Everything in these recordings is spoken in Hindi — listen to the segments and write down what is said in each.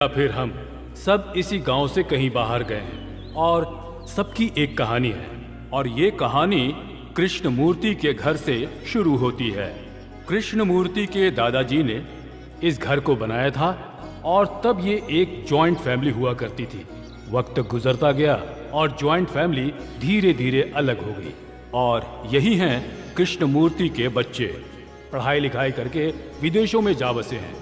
या फिर हम सब इसी गांव से कहीं बाहर गए हैं और सबकी एक कहानी है और ये कहानी कृष्णमूर्ति के घर से शुरू होती है। कृष्णमूर्ति के दादाजी ने इस घर को बनाया था और तब ये एक जॉइंट फैमिली हुआ करती थी। वक्त गुजरता गया और जॉइंट फैमिली धीरे धीरे अलग हो गई और यही हैं कृष्णमूर्ति के बच्चे। पढ़ाई लिखाई करके विदेशों में जा बसे हैं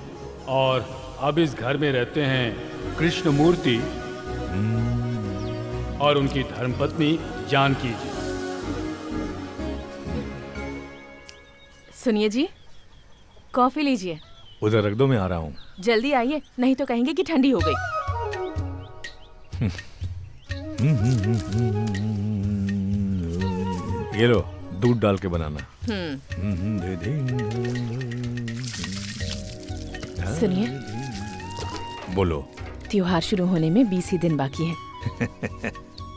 और अब इस घर में रहते हैं कृष्णमूर्ति और उनकी धर्मपत्नी जानकी जी। सुनिए जी, कॉफी लीजिए। उधर रख दो, मैं आ रहा हूँ। जल्दी आइए, नहीं तो कहेंगे कि ठंडी हो गई। ये लो, दूध डाल के बनाना। सुनिए, बोलो। त्योहार शुरू होने में 20 ही दिन बाकी है।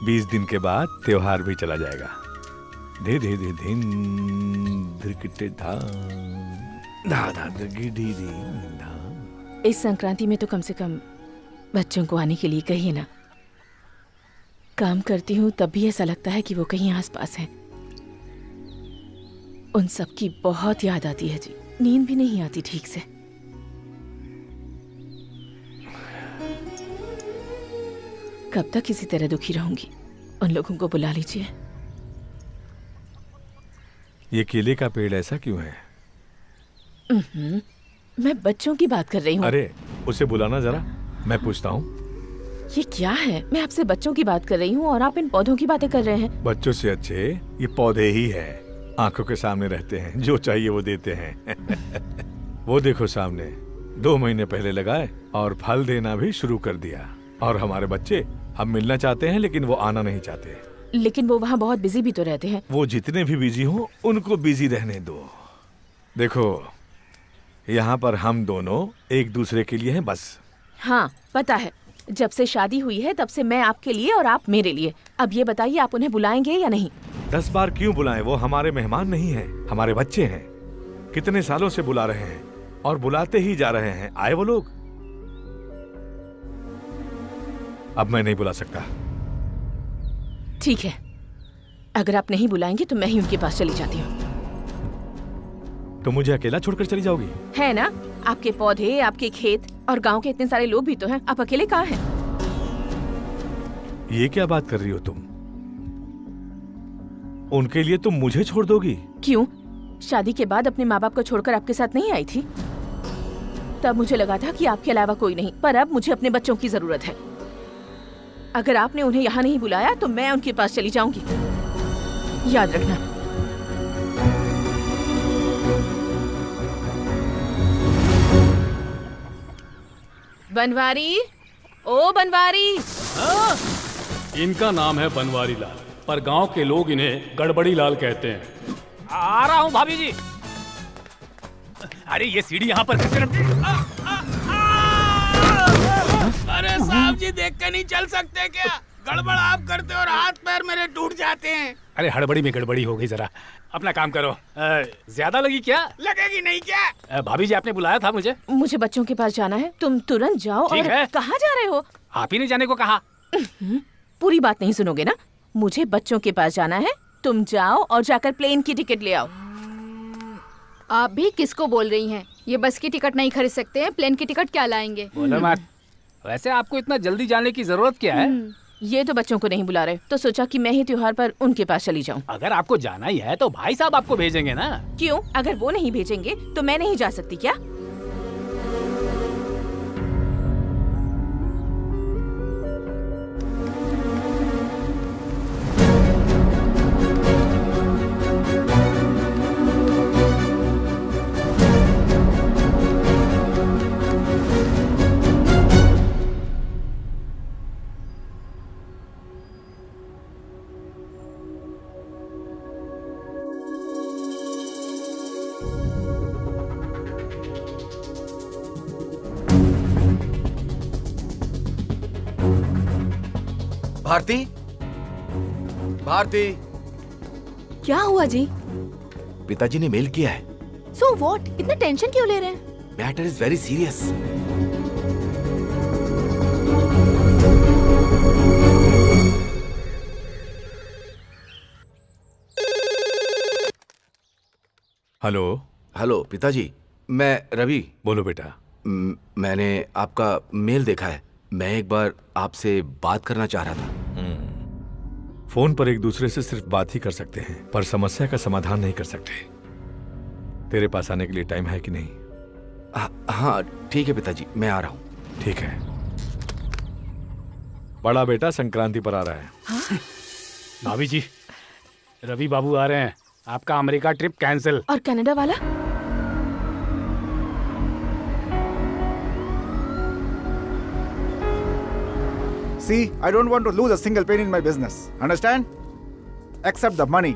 20 दिन के बाद त्योहार भी चला जाएगा। धे धे धे धिन धिरकिटे धा धा धा धिरगिडी धी धा। इस संक्रांति में तो कम से कम बच्चों को आने के लिए कहिए ना। काम करती हूँ तब भी ऐसा लगता है कि वो कहीं आसपास हैं। उन सब की बहुत याद आती है जी। नींद भी नहीं आती ठीक से। कब तक इसी तरह दुखी रहूंगी? उन लोगों को बुला लीजिए। ये केले का पेड़ ऐसा क्यों है? मैं बच्चों की बात कर रही हूँ। अरे उसे बुलाना जरा, मैं पूछता हूँ। ये क्या है? मैं आपसे बच्चों की बात कर रही हूँ और आप इन पौधों की बातें कर रहे हैं। बच्चों से अच्छे ये पौधे ही है। आंखों के सामने रहते हैं, जो चाहिए वो देते हैं। वो देखो सामने, 2 महीने पहले लगाए और फल देना भी शुरू कर दिया। और हमारे बच्चे हम मिलना चाहते हैं लेकिन वो आना नहीं चाहते। लेकिन वो वहाँ बहुत बिजी भी तो रहते हैं। वो जितने भी बिजी हो उनको बिजी रहने दो। देखो, यहाँ पर हम दोनों एक दूसरे के लिए हैं बस। हाँ पता है, जब से शादी हुई है तब से मैं आपके लिए और आप मेरे लिए। अब ये बताइए, आप उन्हें बुलाएंगे या नहीं? 10 बार क्यों बुलाएं? वो हमारे मेहमान नहीं हैं, हमारे बच्चे हैं। कितने सालों से बुला रहे हैं और बुलाते ही जा रहे हैं। आए वो लोग। अब मैं नहीं बुला सकता। ठीक है, अगर आप नहीं बुलाएंगे तो मैं ही उनके पास चली जाती हूँ। तो मुझे अकेला छोड़कर चली जाओगी? है ना, आपके पौधे, आपके खेत और गांव के इतने सारे लोग भी तो हैं। आप अकेले कहाँ हैं? ये क्या बात कर रही हो तुम? उनके लिए तुम मुझे छोड़ दोगी? क्यों? शादी के बाद अपने माँ बाप को छोड़कर आपके साथ नहीं आई थी? तब मुझे लगा था कि आपके अलावा कोई नहीं, पर अब मुझे अपने बच्चों की जरूरत है। अगर आपने उन्हें यहाँ नहीं बुलाया तो मैं उनके पास चली जाऊंगी, याद रखना। बनवारी, ओ बनवारी। हाँ? इनका नाम है बनवारी लाल, पर गांव के लोग इन्हें गड़बड़ी लाल कहते हैं। आ रहा हूँ भाभी जी। अरे ये सीढ़ी यहाँ पर अरे साहब जी, देख के नहीं चल सकते क्या? गड़बड़ आप करते और हाथ पैर मेरे टूट जाते हैं। अरे हड़बड़ी में गड़बड़ी हो गई, जरा अपना काम करो। ज्यादा लगी क्या? लगेगी नहीं क्या? भाभी जी आपने बुलाया था मुझे। मुझे बच्चों के पास जाना है, तुम तुरंत जाओ। ठीक और है। कहाँ जा रहे हो? आप ही ने जाने को कहा। पूरी बात नहीं सुनोगे ना? मुझे बच्चों के पास जाना है, तुम जाओ और जाकर प्लेन की टिकट ले आओ। आप भी किसको बोल रही हैं? ये बस की टिकट नहीं खरीद सकते हैं, प्लेन की टिकट क्या लाएंगे? बोलो मत। वैसे आपको इतना जल्दी जाने की जरूरत क्या है? ये तो बच्चों को नहीं बुला रहे, तो सोचा कि मैं ही त्योहार पर उनके पास चली जाऊं। अगर आपको जाना ही है तो भाई साहब आपको भेजेंगे ना। क्यों? अगर वो नहीं भेजेंगे तो मैं नहीं जा सकती क्या? भारती, भारती। क्या हुआ जी? पिताजी ने मेल किया है। So what? इतना टेंशन क्यों ले रहे हैं? Matter is very serious. Hello. Hello पिताजी, मैं रवि। बोलो बेटा। मैंने आपका मेल देखा है। मैं एक बार आपसे बात करना चाह रहा था। फोन पर एक दूसरे से सिर्फ बात ही कर सकते हैं, पर समस्या का समाधान नहीं कर सकते। तेरे पास आने के लिए टाइम है कि नहीं? हाँ ठीक है पिताजी, मैं आ रहा हूँ। ठीक है। बड़ा बेटा संक्रांति पर आ रहा है। भाभी जी, रवि बाबू आ रहे हैं। आपका अमेरिका ट्रिप कैंसिल। और कनाडा वाला? See, I don't want to lose a single penny in my business. Understand? Except the money.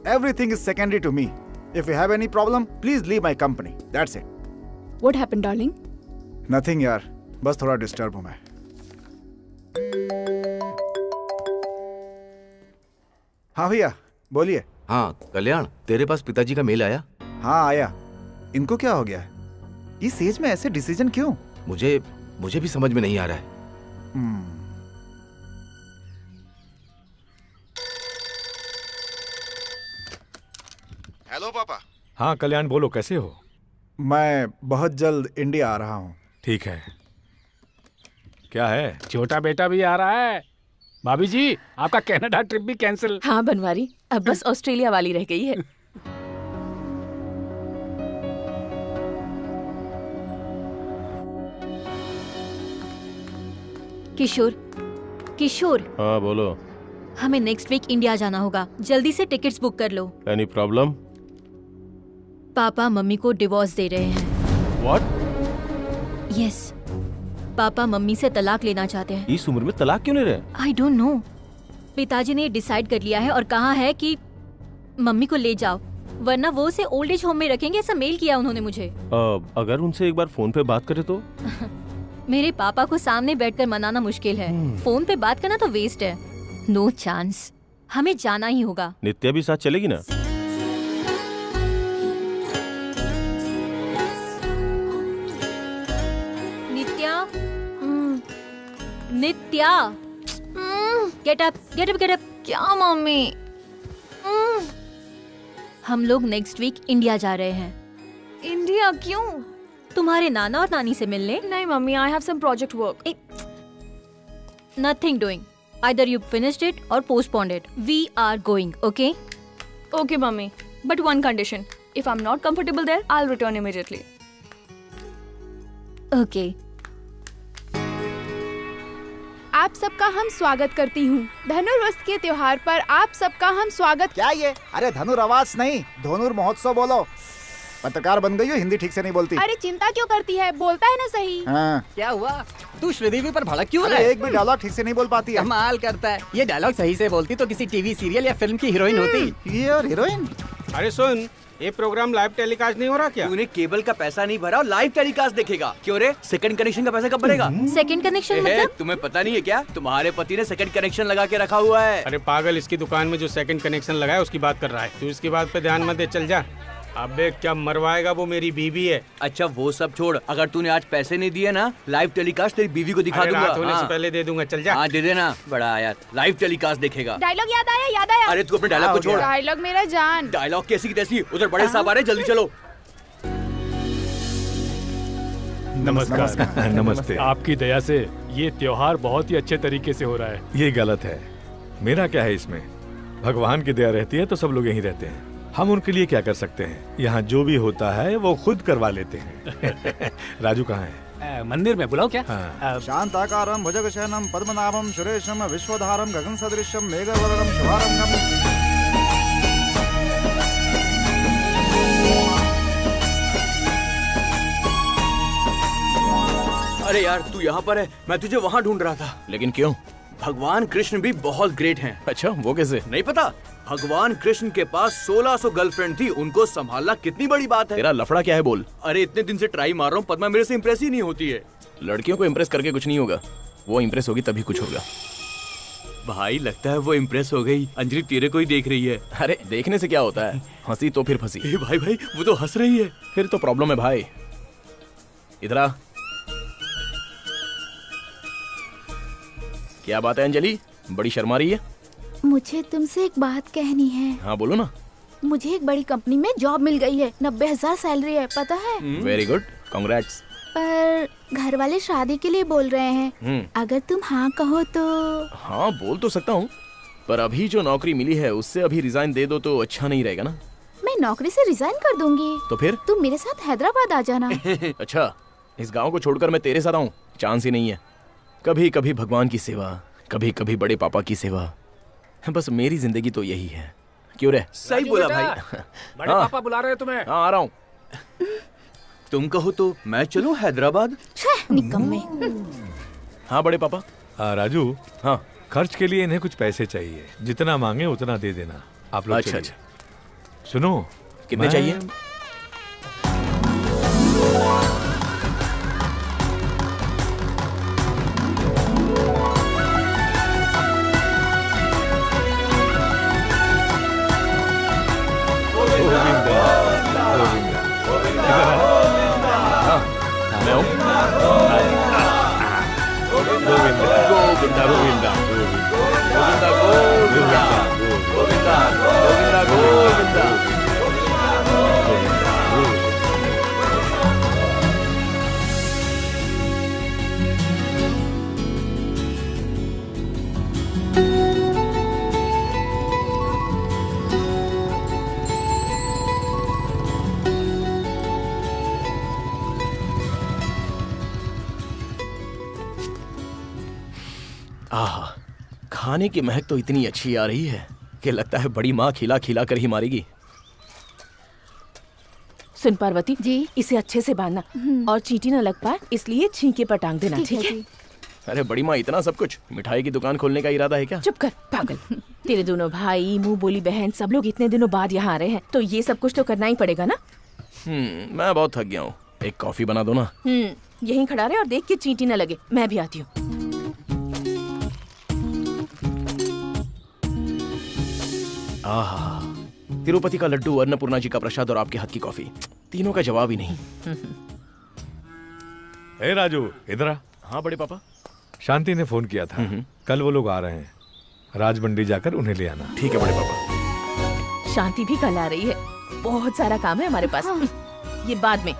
Everything is secondary to me. If you have any problem, please leave my company. That's it. What happened, darling? Nothing यार, बस थोड़ा डिस्टर्ब हूँ मैं। हाँ भैया, बोलिए। हाँ कल्याण, तेरे पास पिताजी का मेल आया? हाँ आया। इनको क्या हो गया है? इस एज में ऐसे डिसीजन क्यों? मुझे भी समझ में नहीं आ रहा है। हेलो पापा। हाँ कल्याण, बोलो कैसे हो? मैं बहुत जल्द इंडिया आ रहा हूँ। ठीक है। क्या है? छोटा बेटा भी आ रहा है। भाभी जी, आपका कनाडा ट्रिप भी कैंसिल। हाँ बनवारी, अब बस ऑस्ट्रेलिया वाली रह गई है। किशोर, हाँ बोलो। हमें नेक्स्ट वीक इंडिया जाना होगा। जल्दी से टिकट्स बुक कर लो। Any problem? पापा मम्मी को डिवोर्स दे रहे हैं। व्हाट? यस, पापा मम्मी से तलाक लेना चाहते हैं। इस उम्र में तलाक क्यों ले रहे? I don't know. पिताजी ने डिसाइड कर लिया है और कहा है कि मम्मी को ले जाओ, वरना वो उसे ओल्ड एज होम में रखेंगे। ऐसा मेल किया उन्होंने मुझे। अगर उनसे एक बार फोन पे बात करे तो? मेरे पापा को सामने बैठकर मनाना मुश्किल है। फोन पे बात करना तो वेस्ट है। No chance. हमें जाना ही होगा। नित्या भी साथ चलेगी ना? Nitya, Nitya, get up, get up, get up. क्या मम्मी? हम लोग नेक्स्ट वीक इंडिया जा रहे हैं। इंडिया क्यों? तुम्हारे नाना और नानी से मिलने। नहीं mummy, I have some project work. Nothing doing. Either you finished it or postponed it. We are going, okay? Okay, mummy. But one condition. If I'm not comfortable there, I'll return immediately. Okay. आप सबका हम स्वागत करती हूँ। धनुर्वस के त्योहार पर आप सबका हम स्वागत। क्या ये? अरे धनुर्वास नहीं, धनुर महोत्सव बोलो। पत्रकार बन गई हो, हिंदी ठीक से नहीं बोलती। अरे चिंता क्यों करती है, बोलता है ना सही। हाँ। क्या हुआ? तू श्रीदेवी पर भड़क क्यों रहा अरे है? एक भी डायलॉग ठीक से नहीं बोल पाती है। कमाल करता है। ये डायलॉग सही से बोलती तो किसी टीवी सीरियल या फिल्म की हीरोइन होती। ये और हीरोइन? अरे सुन, ये प्रोग्राम लाइव टेलीकास्ट नहीं हो रहा क्या? तूने केबल का पैसा नहीं भरा और लाइव टेलीकास्ट देखेगा? क्यों रे? सेकंड कनेक्शन का पैसा कब भरेगा? सेकंड कनेक्शन मतलब? तुम्हें पता नहीं है क्या? तुम्हारे पति ने सेकंड कनेक्शन लगा के रखा हुआ है। अरे पागल, इसकी दुकान में जो सेकंड कनेक्शन लगा है उसकी बात कर रहा है। तू इसकी बात पे ध्यान मत दे, चल जा। अबे क्या मरवाएगा, वो मेरी बीवी है। अच्छा वो सब छोड़, अगर तूने आज पैसे नहीं दिए ना, लाइव टेलीकास्ट तेरी बीवी को दिखा अरे दूंगा। रात होने से पहले दे दूंगा, चल जा। हाँ दे देना, बड़ा आया, लाइव टेलीकास्ट देखेगा। डायलॉग याद आया, याद आया। अरे तू अपने डायलॉग को छोड़। डायलॉग मेरा जान। डायलॉग कैसी की तैसी, उधर बड़े साहब आ रहे, जल्दी चलो। नमस्कार। नमस्ते। आपकी दया से ये त्योहार बहुत ही अच्छे तरीके से हो रहा है। ये गलत है। मेरा क्या है इसमें? भगवान की दया रहती है तो सब लोग यहीं रहते हैं। हम उनके लिए क्या कर सकते हैं? यहाँ जो भी होता है वो खुद करवा लेते हैं। राजू कहाँ है? मंदिर में, बुलाओ क्या? हाँ। शांताकारं भुजगशयनं पद्मनाभं सुरेशं विश्वधारं गगनसदृशं मेघवर्णं शुभारंभं। अरे यार तू यहाँ पर है, मैं तुझे वहाँ ढूंढ रहा था। लेकिन क्यों? भगवान कृष्ण भी बहुत ग्रेट हैं। अच्छा वो कैसे? नहीं पता? भगवान कृष्ण के पास 1600 गर्लफ्रेंड थी, उनको संभालना कितनी बड़ी बात है। तेरा लफड़ा क्या है बोल? अरे इतने दिन से ट्राई मार रहा हूँ, पद्मा मेरे से इम्प्रेस ही नहीं होती है। लड़कियों को इम्प्रेस करके कुछ नहीं होगा, वो इम्प्रेस होगी तभी कुछ होगा। भाई लगता है वो इम्प्रेस हो गई। अंजलि तेरे को ही देख रही है। अरे देखने से क्या होता है, हंसी तो फिर फंसी। ए भाई भाई वो तो हंस रही है। फिर तो प्रॉब्लम है भाई। इधर आ। क्या बात है अंजलि, बड़ी शर्मा रही है? मुझे तुमसे एक बात कहनी है। हाँ बोलो ना। मुझे एक बड़ी कंपनी में जॉब मिल गई है, 90,000 सैलरी है, पता है? Very good, congrats. पर घर वाले शादी के लिए बोल रहे हैं। अगर तुम हाँ कहो तो। हाँ बोल तो सकता हूँ, पर अभी जो नौकरी मिली है उससे अभी रिजाइन दे दो तो अच्छा नहीं रहेगा ना। मैं नौकरी से रिजाइन कर दूंगी। तो फिर तुम मेरे साथ हैदराबाद आ जाना। अच्छा, इस गांव को छोड़कर मैं तेरे साथ आऊँ? चांस ही नहीं है। कभी कभी भगवान की सेवा, कभी कभी बड़े पापा की सेवा, बस मेरी जिंदगी तो यही है। क्यों रे? सही बोला भाई। बड़े पापा बुला रहे हैं तुम्हें। हाँ आ रहा हूँ। तुम कहो तो मैं चलूं हैदराबाद? निकम्मे। हाँ बड़े पापा। राजू, हाँ खर्च के लिए इन्हें कुछ पैसे चाहिए, जितना मांगे उतना दे देना। आप लोग अच्छा चलिए। अच्छा, सुनो, कितने चाहिए? मैं हूँ। गोविंदा गोविंदा गोविंदा गोविंदा गोविंदा गोविंदा। आहा, खाने की महक तो इतनी अच्छी आ रही है कि लगता है बड़ी माँ खिला खिला कर ही मारेगी। सुन पार्वती जी, इसे अच्छे से बांधना और चींटी न लग पाए इसलिए छींके पर टांग देना, ठीक है? अरे बड़ी माँ, इतना सब कुछ? मिठाई की दुकान खोलने का इरादा है क्या? चुप कर पागल। तेरे दोनों भाई, मुंह बोली बहन, सब लोग इतने दिनों बाद यहाँ आ रहे हैं, तो ये सब कुछ तो करना ही पड़ेगा ना। मैं बहुत थक गया हूँ, एक कॉफी बना दो ना। यहीं खड़ा रहे और देख के चींटी न लगे, मैं भी आती हूँ। आहा, तिरुपति का लड्डू, अन्नपूर्णा जी का प्रसाद और आपके हाथ की कॉफी, तीनों का जवाब ही नहीं। हे राजू, इधर आ। हाँ बड़े पापा। शांति ने फोन किया था, कल वो लोग आ रहे हैं, राजमंडी जाकर उन्हें ले आना। ठीक है बड़े पापा। शांति भी कल आ रही है, बहुत सारा काम है हमारे पास। ये बाद में।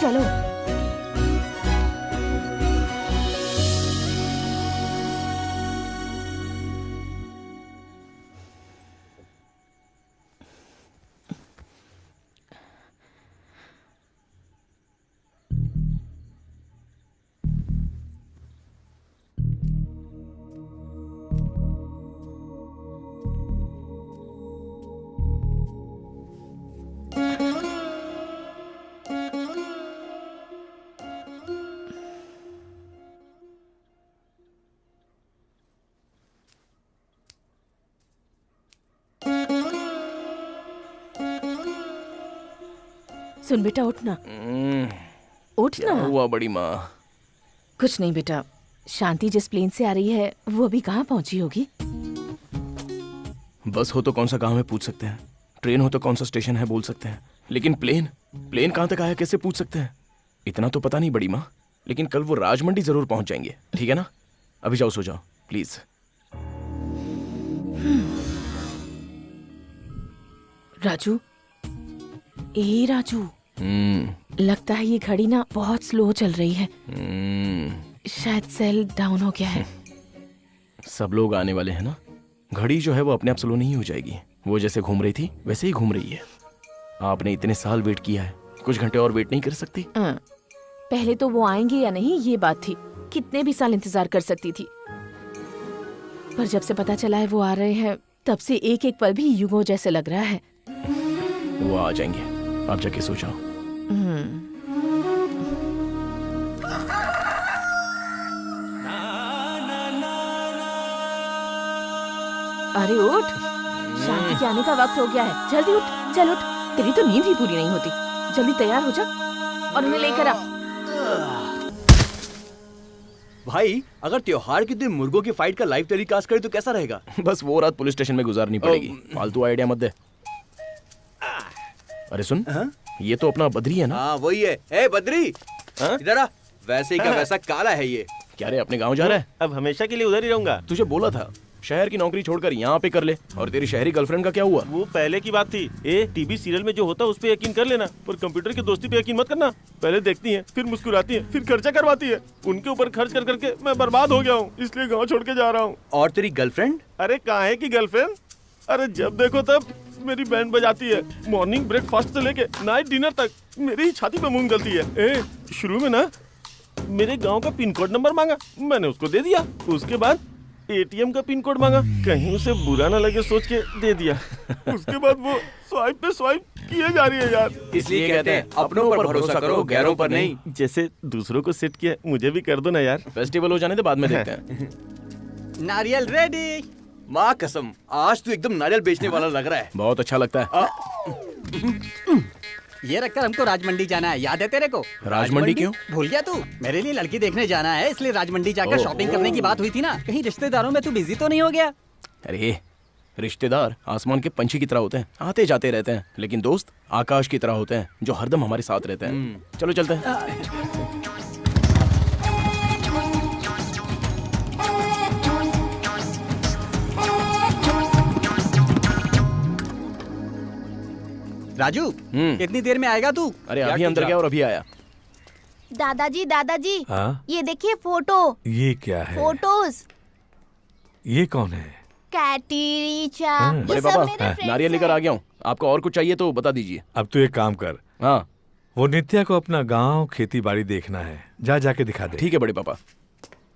चलो। सुन बेटा, उठना उठना। हुआ बड़ी माँ? कुछ नहीं बेटा, शांति जिस प्लेन से आ रही है वो अभी कहाँ पहुँची होगी? बस हो तो कौन सा गांव है पूछ सकते हैं, ट्रेन हो तो कौन सा स्टेशन है बोल सकते हैं, लेकिन प्लेन कहाँ तक आया कैसे पूछ सकते हैं? इतना तो पता नहीं बड़ी माँ, लेकिन कल वो राजमंडी जरूर पहुंच जाएंगे। ठीक है ना? अभी जाओ, सो जाओ प्लीज। राजू, ए राजू, लगता है ये घड़ी ना बहुत स्लो चल रही है। शायद सेल डाउन हो गया है। सब लोग आने वाले हैं ना, घड़ी जो है वो अपने आप स्लो नहीं हो जाएगी। वो जैसे घूम रही थी वैसे ही घूम रही है। आपने इतने साल वेट किया है, कुछ घंटे और वेट नहीं कर सकती? पहले तो वो आएंगे या नहीं ये बात थी, कितने भी साल इंतजार कर सकती थी, पर जब से पता चला है वो आ रहे हैं, तब से एक एक पल भी युगों जैसे लग रहा है। वो आ जाएंगे, आप जाके सो जाओ। अरे उठ, शांति के आने का वक्त हो गया है, जल्दी उठ, चल उठ। तेरी तो नींद ही पूरी नहीं होती, जल्दी तैयार हो जा और उन्हें लेकर आ। भाई, अगर त्योहार के दिन मुर्गों की फाइट का लाइव टेलीकास्ट करे तो कैसा रहेगा? बस वो रात पुलिस स्टेशन में गुजारनी पड़ेगी। फालतू आइडिया मत दे। अरे सुन, ये तो अपना बद्री है ना? हाँ वही है। ए बद्री, इधर आ। वैसे ही का वैसा काला है ये। क्या रे, अपने गांव जा रहा है? अब हमेशा के लिए उधर ही रहूंगा। तुझे बोला था शहर की नौकरी छोड़कर यहाँ पे कर ले। और तेरी शहरी गर्लफ्रेंड का क्या हुआ? वो पहले की बात थी। टीवी सीरियल में जो होता है उस पे यकीन कर लेना, पर कंप्यूटर की दोस्ती पे यकीन मत करना। पहले देखती है, फिर मुस्कुराती है, फिर खर्चा करवाती है। उनके ऊपर खर्च कर करके मैं बर्बाद हो गया हूँ, इसलिए गाँव छोड़ के जा रहा हूँ। और तेरी गर्लफ्रेंड? अरे काहे की गर्लफ्रेंड, अरे जब देखो तब मेरी बैंड बजाती है। मॉर्निंग ब्रेकफास्ट से लेके नाइट डिनर तक मेरी ही छाती पे मूंग गलती है। शुरू में ना मेरे गांव का पिन कोड नंबर मांगा, मैंने उसको दे दिया। उसके बाद एटीएम का पिन कोड मांगा, कहीं उसे बुरा ना लगे सोच के दे दिया। उसके बाद वो स्वाइप पे स्वाइप किए जा रही है यार। इसलिए कहते हैं अपनों पर भरोसा करो, गैरों पर नहीं। जैसे दूसरों को सेट किया, मुझे भी कर दो ना यार। फेस्टिवल हो जाने दे, बाद में देखते हैं। नारियल रेडी। माँ कसम, आज तू एकदम नारियल बेचने वाला लग रहा है। बहुत अच्छा लगता है। ये रखकर हमको राजमंडी जाना है, याद है तेरे को? राजमंडी क्यों? भूल गया तू? मेरे लिए लड़की देखने जाना है, इसलिए राजमंडी जाकर शॉपिंग करने की बात हुई थी ना। कहीं रिश्तेदारों में तू बिजी तो नहीं हो गया? अरे रिश्तेदार आसमान के पंछी की तरह होते हैं, आते जाते रहते हैं, लेकिन दोस्त आकाश की तरह होते हैं जो हरदम हमारे साथ रहते हैं। चलो चलते हैं। राजू, कितनी देर में आएगा तू? अरे अभी अंदर गया और अभी आया। दादाजी दादाजी, हाँ? ये देखिए फोटो। ये क्या है? फोटोज। ये कौन है? कैटी, रीचा, ये बड़े सब पापा, मेरे फ्रेंड्स नारियल लेकर हैं। आ गया हूँ। आपको और कुछ चाहिए तो बता दीजिए। अब तू एक काम कर, हाँ वो नित्या को अपना गांव खेती बाड़ी देखना है, जा जाके दिखा दे। ठीक है बड़े पापा।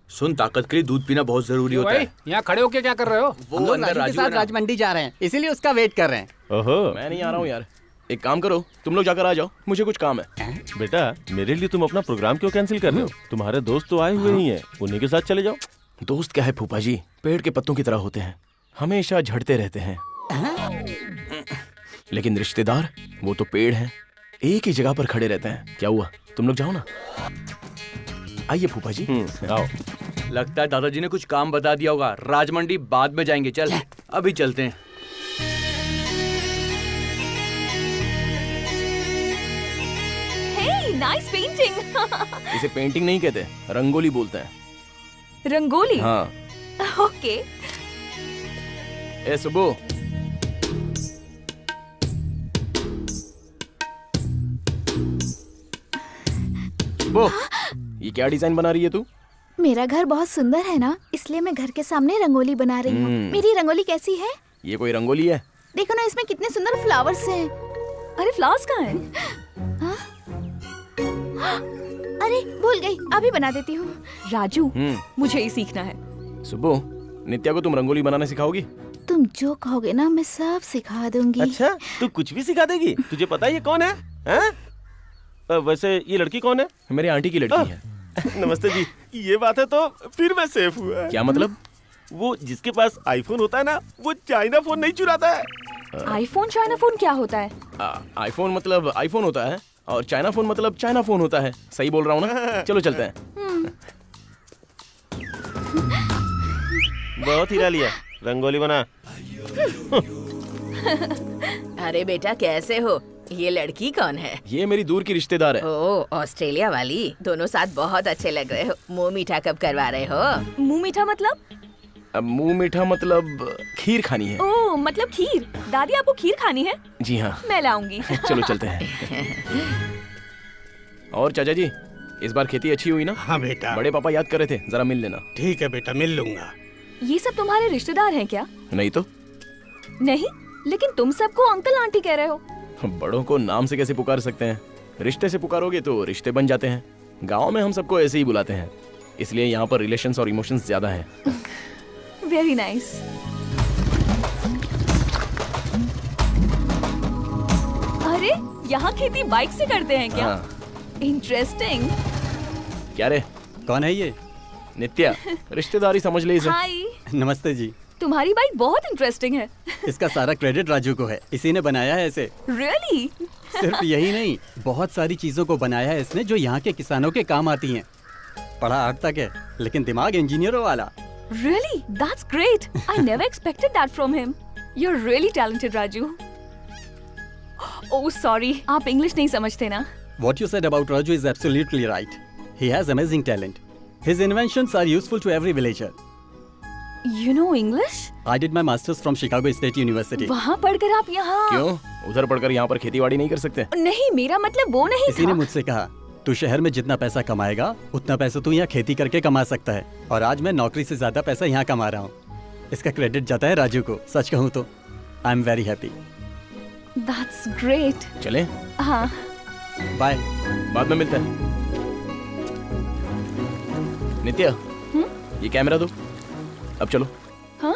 सुन, ताकत के लिए दूध पीना बहुत जरूरी होता है। यहाँ खड़े होके क्या कर रहे हो? हम लोग राजू के साथ राजमंडी जा रहे हैं, इसीलिए उसका वेट कर रहे हैं। ओहो, मैं नहीं आ रहा हूँ यार। एक काम करो, तुम लोग जाकर आ जाओ, मुझे कुछ काम है। बेटा मेरे लिए तुम अपना प्रोग्राम क्यों कैंसिल कर रहे हो? तुम्हारे दोस्त तो आए हुए ही हैं, उन्हीं के साथ चले जाओ। दोस्त क्या है फूफा जी, पेड़ के पत्तों की तरह होते हैं, हमेशा झड़ते रहते हैं। लेकिन रिश्तेदार वो तो पेड़ हैं, एक ही जगह पर खड़े रहते हैं। क्या हुआ, तुम लोग जाओ ना। आइए फूफा जी। आओ। लगता है दादाजी ने कुछ काम बता दिया होगा। राजमंडी बाद में जाएंगे, चल अभी चलते हैं। हे, नाइस पेंटिंग। इसे पेंटिंग नहीं कहते, रंगोली बोलते हैं। रंगोली? हाँ। ओके। ए सुबो, सुबो, ये क्या डिजाइन बना रही है तू? मेरा घर बहुत सुंदर है ना, इसलिए मैं घर के सामने रंगोली बना रही हूँ। मेरी रंगोली कैसी है? ये कोई रंगोली है? देखो ना, इसमें कितने सुंदर फ्लावर्स हैं। अरे फ्लावर्स कहाँ हैं? हाँ? अरे भूल गई, अभी बना देती हूँ। राजू, मुझे ही सीखना है। सुबो, नित्या को तुम रंगोली बनाने सिखाओगी? तुम जो कहोगे ना, मैं सब सिखा दूंगी। अच्छा, तू कुछ भी सिखा देगी? तुझे पता है ये कौन है? वैसे ये लड़की कौन है? मेरी आंटी की लड़की है। नमस्ते जी। ये बात है तो फिर मैं सेफ हुआ। क्या मतलब? वो जिसके पास आईफोन होता है ना, वो चाइना फोन नहीं चुराता है। आईफोन चाइना फोन क्या होता है? आईफोन मतलब आईफोन होता है और चाइना फोन मतलब चाइना फोन होता है। सही बोल रहा हूँ ना? चलो चलते हैं। बहुत हीरा लिया, रंगोली बना। अरे बेटा कैसे हो? ये लड़की कौन है? ये मेरी दूर की रिश्तेदार है। ओ, ऑस्ट्रेलिया वाली। दोनों साथ बहुत अच्छे लग रहे हो। मुंह मीठा कब करवा रहे हो? मुंह मीठा मतलब? अब मुंह मीठा मतलब खीर खानी है। ओह, मतलब खीर। दादी आपको खीर खानी है? जी हाँ। मैं लाऊंगी। चलो चलते हैं। और चाचा जी, इस बार खेती अच्छी हुई ना? हाँ बेटा। बड़े पापा याद कर रहे थे, जरा मिल लेना। ठीक है बेटा, मिल लूंगा। ये सब तुम्हारे रिश्तेदार हैं क्या? नहीं तो। नहीं, लेकिन तुम सबको अंकल आंटी कह रहे हो। बड़ों को नाम से कैसे पुकार सकते हैं? रिश्ते से पुकारोगे तो रिश्ते बन जाते हैं। गांव में हम सबको ऐसे ही बुलाते हैं, इसलिए यहाँ पर रिलेशंस और इमोशंस ज्यादा हैं। Very nice. अरे, यहाँ खेती बाइक से करते हैं क्या? इंटरेस्टिंग। क्या रे? कौन है ये? नित्या, रिश्तेदारी समझ ले इसे। हाय। नमस्ते जी। तुम्हारी बाइक बहुत इंटरेस्टिंग है। इसका सारा क्रेडिट राजू को है, इसी ने बनाया है इसे। Really? सिर्फ यही नहीं, बहुत सारी चीजों को बनाया है इसने जो यहाँ के किसानों के काम आती हैं। पढ़ा 8 तक है, लेकिन दिमाग इंजीनियरों वाला। Really? That's great. I never expected that from him. You're really talented, Raju. Oh, sorry. आप इंग्लिश नहीं समझते ना? What you said about Raju is absolutely right. He has amazing talent. His inventions are useful to every villager. You know English? I did my masters from Chicago State University. वहाँ पढ़कर आप यहाँ? क्यों? उधर पढ़कर यहाँ पर खेतीबाड़ी नहीं कर सकते? नहीं, मेरा मतलब वो नहीं किसी ने था। मुझसे कहा तू शहर में जितना पैसा कमाएगा उतना पैसा तू यहाँ खेती करके कमा सकता है, और आज मैं नौकरी से ज्यादा पैसा यहाँ कमा रहा हूँ। इसका क्रेडिट जाता है राजू को। सच कहूँ तो I am very happy. That's great. चले? हाँ। बाय। बाद में मिलते हैं। नित्या, ये कैमरा दो। अब चलो। हाँ?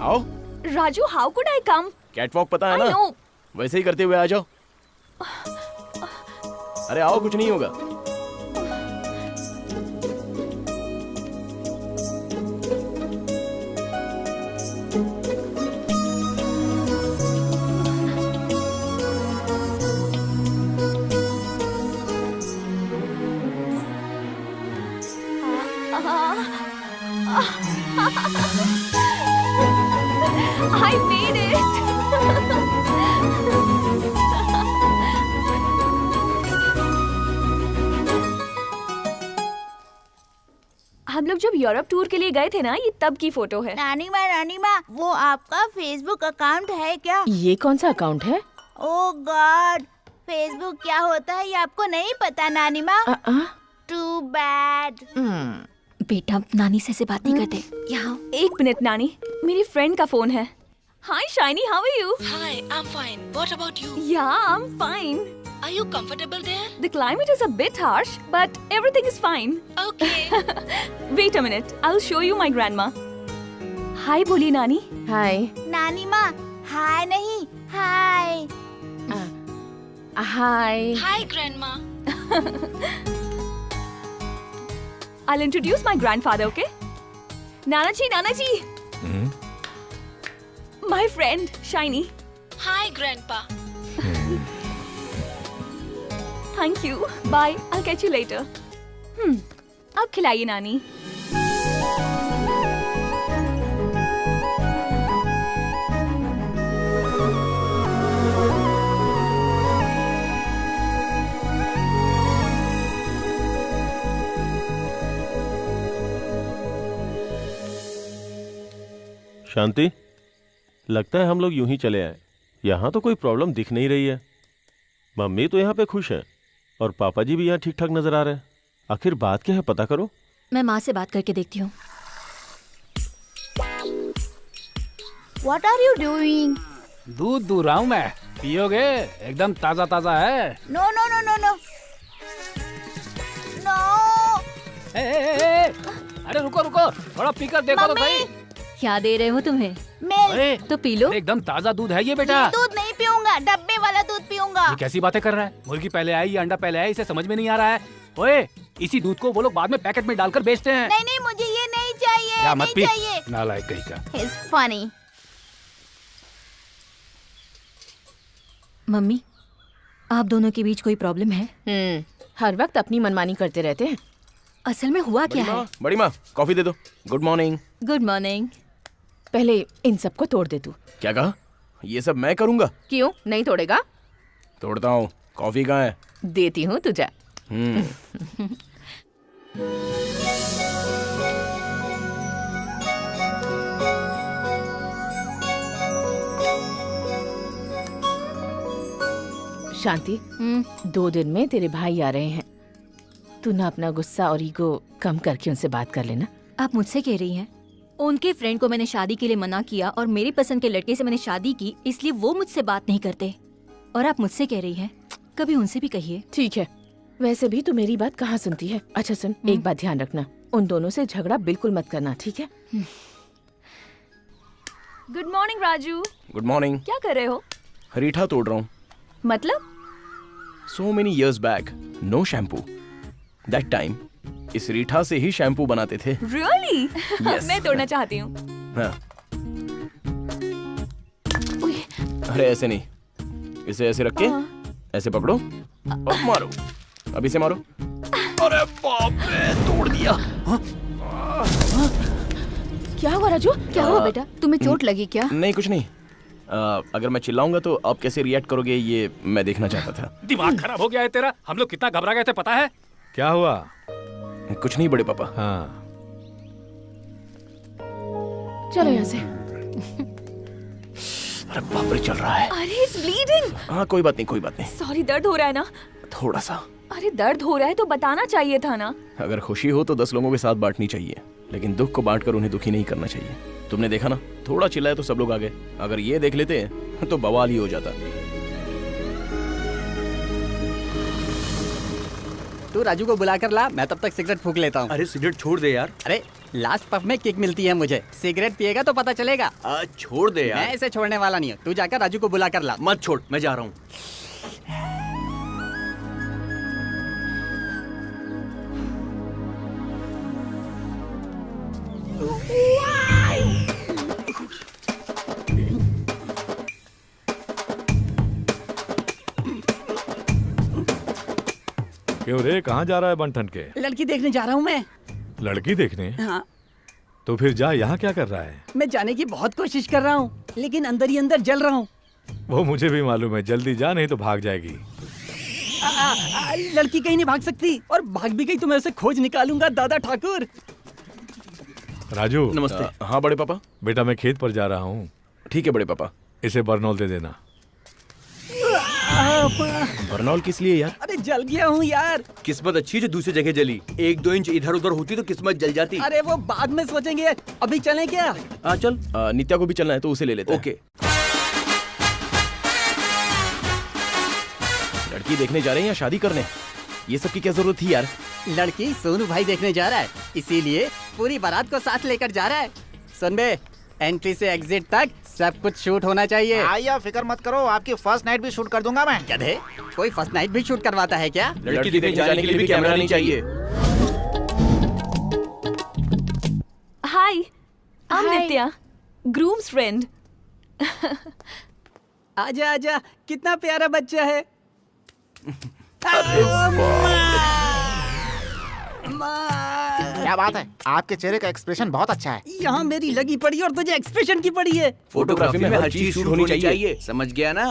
आओ। Raju, how could I come? Catwalk पता है I ना? know. वैसे ही करते हुए आ जाओ। अरे आओ, कुछ नहीं होगा। I made it. हम लोग जब यूरोप टूर के लिए गए थे ना, ये तब की फोटो है। नानी माँ, वो आपका फेसबुक अकाउंट है क्या? ये कौन सा अकाउंट है? ओह गॉड, फेसबुक क्या होता है ये आपको नहीं पता नानी माँ? Too bad. बेटा, नानी से बात नहीं करते यहाँ। एक मिनट नानी, मेरी फ्रेंड का फोन है। Hi Shiny, how are you? Hi, I'm fine. What about you? Yeah, I'm fine. Are you comfortable there? The climate is a bit harsh, but everything is fine. Okay. Wait a minute, I'll show you my grandma. Hi बोली नानी। Hi. नानी माँ, हाय नहीं, हाय। Hi. Hi, Grandma. I'll introduce my grandfather, okay? Nana ji. My friend, Shiny. Hi, Grandpa. Thank you. Bye. I'll catch you later. अब खिलाइए नानी। शांति, लगता है हम लोग यूं ही चले आए। यहाँ तो कोई प्रॉब्लम दिख नहीं रही है। मम्मी तो यहाँ पे खुश है और पापा जी भी यहाँ ठीक ठाक नजर आ रहे हैं। आखिर बात क्या है, पता करो। मैं माँ से बात करके देखती हूँ। What are you doing? दूध दूध रहा हूँ मैं, पियोगे? एकदम ताजा ताजा है। No. अरे रुको, थोड़ा पीकर देखो तो सही। क्या दे रहे हो तुम्हें? मिल्क। तो पी लो। एकदम ताजा दूध है ये बेटा। ये दूध नहीं पीऊंगा, डब्बे वाला दूध पीऊंगा। ये कैसी बातें कर रहा है? मुर्गी पहले आई या अंडा पहले आई, इसे समझ में नहीं आ रहा है। ओए, इसी दूध को वो लोग बाद में पैकेट में डालकर बेचते हैं। नहीं, मुझे ये नहीं चाहिए। या मत नहीं पी, चाहिए। नालायक कहीं का। He's funny. मम्मी, आप दोनों के बीच कोई प्रॉब्लम है? हर वक्त अपनी मनमानी करते रहते हैं। असल में हुआ क्या है? बड़ी माँ, कॉफी दे दो। Good morning. Good morning. पहले इन सबको तोड़ दे तू। क्या कहा? ये सब मैं करूँगा? क्यों नहीं तोड़ेगा? तोड़ता हूँ। कॉफी कहाँ है? देती हूँ तुझे। शांति, 2 दिन में तेरे भाई आ रहे हैं। तू ना अपना गुस्सा और ईगो कम करके उनसे बात कर लेना। आप मुझसे कह रही हैं? उनके फ्रेंड को मैंने शादी के लिए मना किया और मेरी पसंद के लड़के से मैंने शादी की, इसलिए वो मुझसे बात नहीं करते। और आप मुझसे कह रही हैं? कभी उनसे भी कहिए। ठीक है, वैसे भी तू मेरी बात कहाँ सुनती है। अच्छा सुन, एक बात ध्यान रखना, उन दोनों से झगड़ा बिल्कुल मत करना, ठीक है? Good morning Raju. Good morning. क्या कर रहे हो? रीठा तोड़ रहा हूँ। मतलब? So many years back, no shampoo. That time, इस रीठा से ही शैम्पू बनाते थे। Really? Yes. मैं तोड़ना चाहती हूँ। हाँ। अरे ऐसे नहीं, इसे ऐसे रख के ऐसे पकड़ो और मारो। अभी से मारो। अरे बाप रे, तोड़ दिया। क्या हुआ राजू? क्या हुआ बेटा? तुम्हें चोट लगी क्या? नहीं, कुछ नहीं। अगर मैं चिल्लाऊंगा तो आप कैसे रिएक्ट करोगे ये मैं देखना चाहता था। दिमाग खराब हो गया है तेरा। हम लोग कितना घबरा गए थे पता है? क्या हुआ? कुछ नहीं बड़े पापा। हाँ चलो यहाँ से। अरे बाप रे चल रहा है। अरे इट्स ब्लीडिंग। हाँ कोई बात नहीं कोई बात नहीं। सॉरी, दर्द हो रहा है ना? थोड़ा सा। अरे दर्द हो रहा है तो बताना चाहिए था ना। अगर खुशी हो तो 10 लोगों के साथ बांटनी चाहिए, लेकिन दुख को बांटकर उन्हें दुखी नहीं करना चाहिए। तुमने देखा ना, थोड़ा चिल्लाया तो सब लोग आ गए। अगर ये देख लेते तो बवाल ही हो जाता। तू राजू को बुला कर ला, मैं तब तक सिगरेट फूंक लेता हूँ। अरे सिगरेट छोड़ दे यार। अरे लास्ट पफ में किक मिलती है मुझे, सिगरेट पिएगा तो पता चलेगा। छोड़ दे यार। मैं इसे छोड़ने वाला नहीं हूँ। तू जाकर राजू को बुला कर ला। मत छोड़, मैं जा रहा हूँ। क्यों रे, कहाँ जा रहा है बंठन के? लड़की देखने जा रहा हूँ मैं। लड़की देखने? हाँ। तो फिर जा, यहाँ क्या कर रहा है? मैं जाने की बहुत कोशिश कर रहा हूँ, लेकिन अंदर ही अंदर जल रहा हूँ। वो मुझे भी मालूम है, जल्दी जा नहीं तो भाग जाएगी। लड़की कहीं नहीं भाग सकती, और भाग भी गई तो मैं उसे खोज निकालूंगा। दादा ठाकुर। राजू। नमस्ते। हाँ बड़े पापा। बेटा मैं खेत पर जा रहा हूँ। ठीक है बड़े पापा। इसे बर्नौल दे देना। बर्नौल किस लिए यार? अरे जल गया हूँ यार। किस्मत अच्छी जो दूसरी जगह जली। 1-2 इंच इधर उधर होती तो किस्मत जल जाती। अरे वो बाद में सोचेंगे, अभी चलें क्या? हाँ चल। नित्या को भी चलना है तो उसे ले लेते हैं। ओके। लड़की देखने जा रहे हैं या शादी करने? ये सब की क्या जरूरत थी यार? लड़की सोनू भाई देखने जा रहा है, इसीलिए पूरी बारात को साथ लेकर जा रहा है। सुन बे, एंट्री से एग्जिट तक सब कुछ शूट होना चाहिए। भैया फिक्र मत करो, आपकी फर्स्ट नाइट भी शूट कर दूंगा मैं। गधे, कोई फर्स्ट नाइट भी शूट करवाता है क्या? लड़की देखने जाने के लिए भी कैमरा नहीं चाहिए। Hi, I am Nitya, groom's friend. आजा आजा, कितना प्यारा बच्चा है। क्या बात है, आपके चेहरे का एक्सप्रेशन बहुत अच्छा है। यहाँ मेरी लगी पड़ी और तुझे एक्सप्रेशन की पड़ी है। फोटोग्राफी में हर चीज शूट होनी चाहिए। समझ गया ना?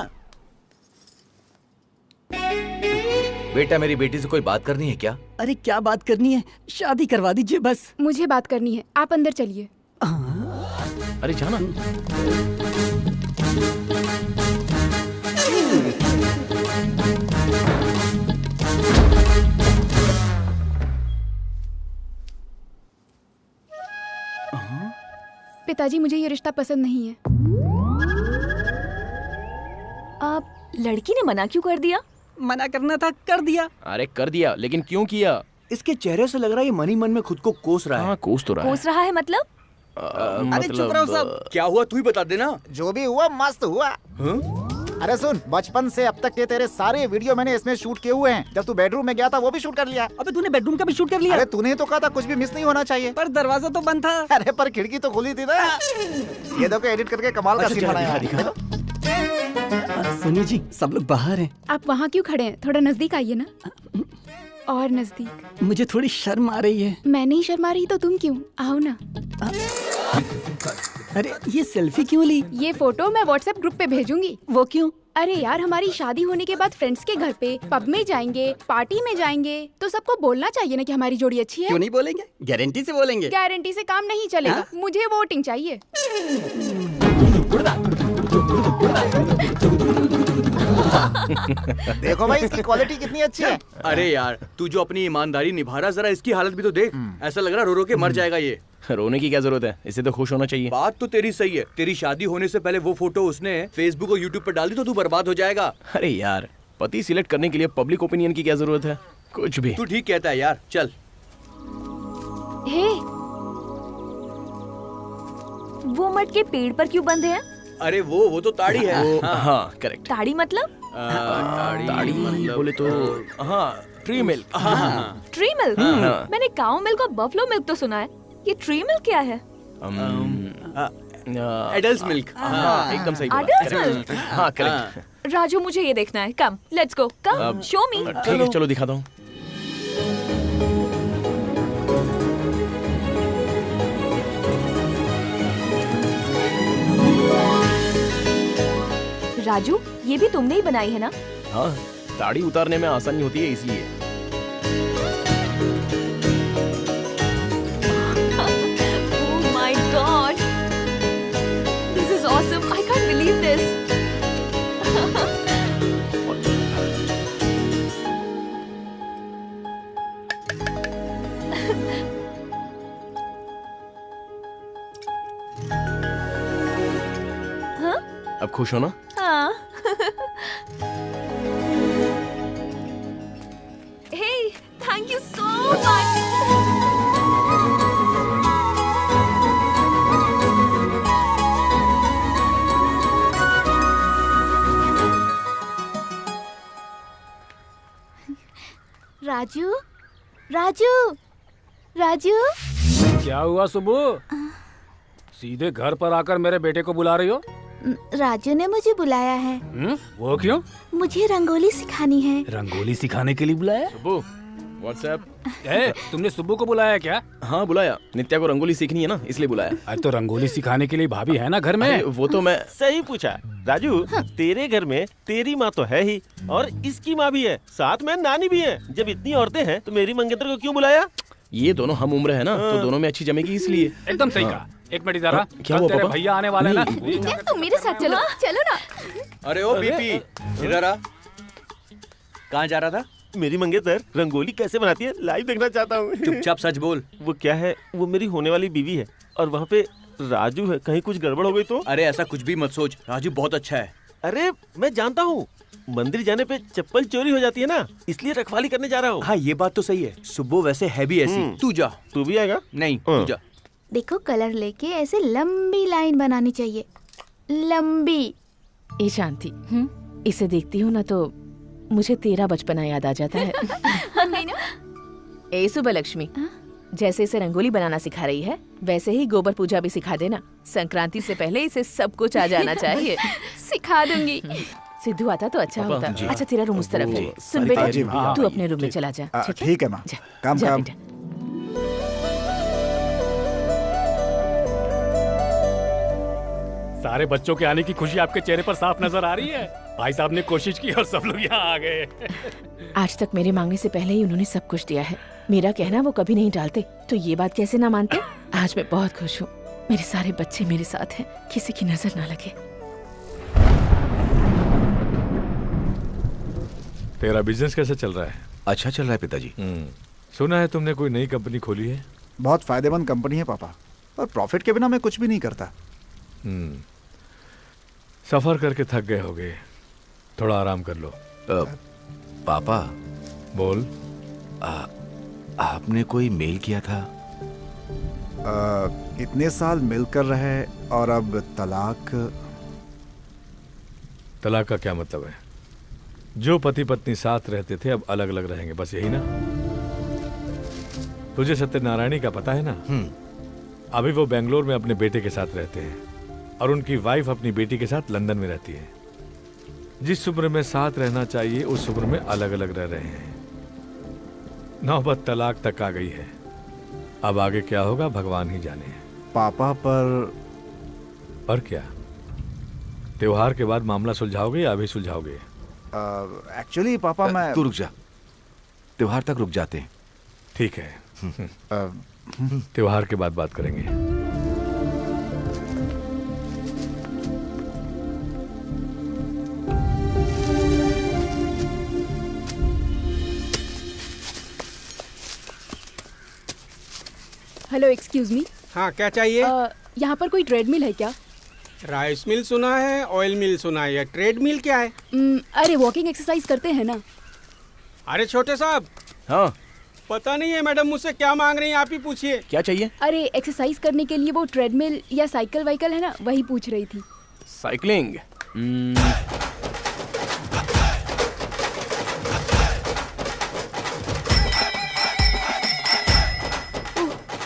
बेटा मेरी बेटी से कोई बात करनी है क्या? अरे क्या बात करनी है, शादी करवा दीजिए बस। मुझे बात करनी है, आप अंदर चलिए। अरे जाना। पिताजी मुझे ये रिश्ता पसंद नहीं है। आप लड़की ने मना क्यों कर दिया? मना करना था, कर दिया। अरे कर दिया, लेकिन क्यों किया? इसके चेहरे से लग रहा है ये मन ही मन में खुद को कोस रहा है। हाँ कोस तो रहा है। कोस रहा है मतलब? अरे चुप रहो सब। क्या हुआ तू ही बता देना। जो भी हुआ मस्त हुआ। अरे सुन, बचपन से अब तक के तेरे सारे वीडियो मैंने इसमें शूट किए हुए हैं। जब तू बेडरूम में गया था वो भी शूट कर लिया। अबे तूने बेडरूम का भी शूट कर लिया? अरे तूने तो कहा था कुछ भी मिस नहीं होना चाहिए। पर दरवाजा तो बंद था। अरे पर खिड़की तो खुली थी ना। ये देखो एडिट करके कमाल का सीन बनाया है। सुनिए जी, सब लोग बाहर हैं। आप वहाँ क्यों खड़े हैं? थोड़ा नजदीक आइए ना। और नजदीक। मुझे थोड़ी शर्म आ रही है। मैं नहीं शर्मा रही तो तुम क्यों? आओ ना। अरे ये सेल्फी क्यों ली? ये फोटो मैं व्हाट्सएप ग्रुप पे भेजूंगी। वो क्यों? अरे यार, हमारी शादी होने के बाद फ्रेंड्स के घर पे, पब में जाएंगे, पार्टी में जाएंगे, तो सबको बोलना चाहिए ना कि हमारी जोड़ी अच्छी है। क्यों नहीं बोलेंगे? गारंटी से बोलेंगे। गारंटी से काम नहीं चलेगा। मुझे वोटिंग चाहिए। देखो भाई इसकी क्वालिटी कितनी अच्छी है। अरे यार तू जो अपनी ईमानदारी निभा रहा, जरा इसकी हालत भी तो देख। ऐसा लग रहा रो रो के मर जाएगा ये। रोने की क्या जरूरत है, इसे तो खुश होना चाहिए। बात तो तेरी सही है। तेरी शादी होने से पहले वो फोटो उसने फेसबुक और यूट्यूब पर डाल दी तो तू बर्बाद हो जाएगा। अरे यार, पति सिलेक्ट करने के लिए पब्लिक ओपिनियन की क्या जरूरत है? कुछ भी। तू ठीक कहता है यार, चल। हे, वो मटके पेड़ पर क्यों बंधे हैं? अरे वो तो ताड़ी है। हाँ करेक्ट। ताड़ी मतलब? ताड़ी बोले तो हाँ, ट्री मिल्क। Tree milk? मैंने काऊ मिल्क और बफलो मिल्क तो सुना है, ये ट्री मिल्क क्या है? Adult milk. हाँ एकदम सही बोला। Adult milk? हाँ करेक्ट। राजू मुझे ये देखना है। Come, let's go. Come, show me. ठीक है चलो दिखाता हूँ। राजू, ये भी तुमने ही बनाई है ना? हाँ, दाढ़ी उतारने में आसानी होती है इसलिए। Oh my God! This is awesome. I can't believe this. हाँ? अब खुश हो ना? हाँ। Hey, thank you so much. Raju, Raju, Raju. क्या हुआ सुबह? सीधे घर पर आकर मेरे बेटे को बुला रही हो? राजू ने मुझे बुलाया है। वो क्यों? मुझे रंगोली सिखानी है। रंगोली सिखाने के लिए बुलाया? सुब्बू, व्हाट्सएप। तुमने सुब्बू को बुलाया क्या? हाँ बुलाया, नित्या को रंगोली सीखनी है ना, इसलिए बुलाया। अरे तो रंगोली सिखाने के लिए भाभी है ना घर में? वो तो मैं सही पूछा राजू। तेरे घर में तेरी माँ तो है ही और इसकी माँ भी है, साथ में नानी भी है। जब इतनी औरतें हैं तो मेरी मंगेतर को क्यों बुलाया? ये दोनों हम उम्र है ना, तो दोनों में अच्छी जमेगी इसलिए। एकदम सही कहा। एक मिनट इधर आ। क्या हुआ तेरे पापा? भैया आने वाले हैं ना। तुम मेरे साथ चलो, चलो ना। अरे ओ बीपी, इधर आ। कहाँ जा रहा था? मेरी मंगेतर रंगोली कैसे बनाती है लाइव देखना चाहता हूँ। चुपचाप सच बोल। वो क्या है, वो मेरी होने वाली बीवी है और वहाँ पे राजू है। कहीं कुछ गड़बड़ हो गई तो? अरे ऐसा कुछ भी मत सोच, राजू बहुत अच्छा है। अरे मैं जानता हूँ, मंदिर जाने पे चप्पल चोरी हो जाती है ना, इसलिए रखवाली करने जा रहा हूँ। हाँ ये बात तो सही है। सुब्बू वैसे है भी ऐसी। तू जा। तू भी आएगा? नहीं तू जा। देखो कलर लेके ऐसे लंबी लाइन बनानी चाहिए, लंबी। ए शांति, इसे देखती हूँ ना तो मुझे तेरा बचपना याद आ जाता है। नहीं ना? ए सुबह लक्ष्मी, जैसे इसे रंगोली बनाना सिखा रही है वैसे ही गोबर पूजा भी सिखा देना। संक्रांति से पहले इसे सब कुछ आ जाना चाहिए। सिखा दूंगी। सिद्धू आता तो अच्छा होता। जी। अच्छा तेरा रूम उस तरफ है। सुन जी, बेटा, हाँ, तू अपने रूम में चला जा। ठीक है माँ। जा, काम जा काम। बेटा। सारे बच्चों के आने की खुशी आपके चेहरे पर साफ नजर आ रही है। भाई साहब ने कोशिश की और सब लोग यहाँ आ गए। आज तक मेरे मांगने से पहले ही उन्होंने सब कुछ दिया है। मेरा कहना वो कभी नहीं टालते, तो ये बात कैसे ना मानते। आज मैं बहुत खुश हूँ। मेरे सारे बच्चे मेरे साथ हैं, किसी की नजर ना लगे। तेरा बिजनेस कैसा चल रहा है? अच्छा चल रहा है पिताजी। सुना है तुमने कोई नई कंपनी खोली है? बहुत फायदेमंद कंपनी है पापा, और प्रॉफिट के बिना मैं कुछ भी नहीं करता। सफर करके थक गए होगे, थोड़ा आराम कर लो। पापा बोल। आपने कोई मेल किया था? इतने साल मिलकर रहे और अब तलाक। तलाक का क्या मतलब है? जो पति पत्नी साथ रहते थे अब अलग अलग रहेंगे, बस यही ना? तुझे सत्यनारायणी का पता है ना? अभी वो बेंगलोर में अपने बेटे के साथ रहते हैं और उनकी वाइफ अपनी बेटी के साथ लंदन में रहती है। जिस उम्र में साथ रहना चाहिए उस उम्र में अलग अलग रह रहे हैं। नौबत तलाक तक आ गई है। अब आगे क्या होगा भगवान ही जाने। पापा पर क्या? त्योहार के बाद मामला सुलझाओगे या अभी सुलझाओगे? एक्चुअली पापा मैं तू रुक जा, त्योहार तक रुक जाते हैं। ठीक है, त्योहार के बाद बात करेंगे। Hello excuse me. हाँ क्या चाहिए? यहाँ पर कोई ट्रेडमिल है क्या? राइस मिल सुना है, ऑयल मिल सुना है, ट्रेड मिल क्या है? अरे वॉकिंग एक्सरसाइज करते हैं ना। अरे छोटे साहब। हाँ पता नहीं है मैडम मुझसे क्या मांग रही हैं, आप ही पूछिए। क्या चाहिए? अरे एक्सरसाइज करने के लिए वो ट्रेडमिल या साइकिल वाइकल है ना, वही पूछ रही थी। साइकिलिंग।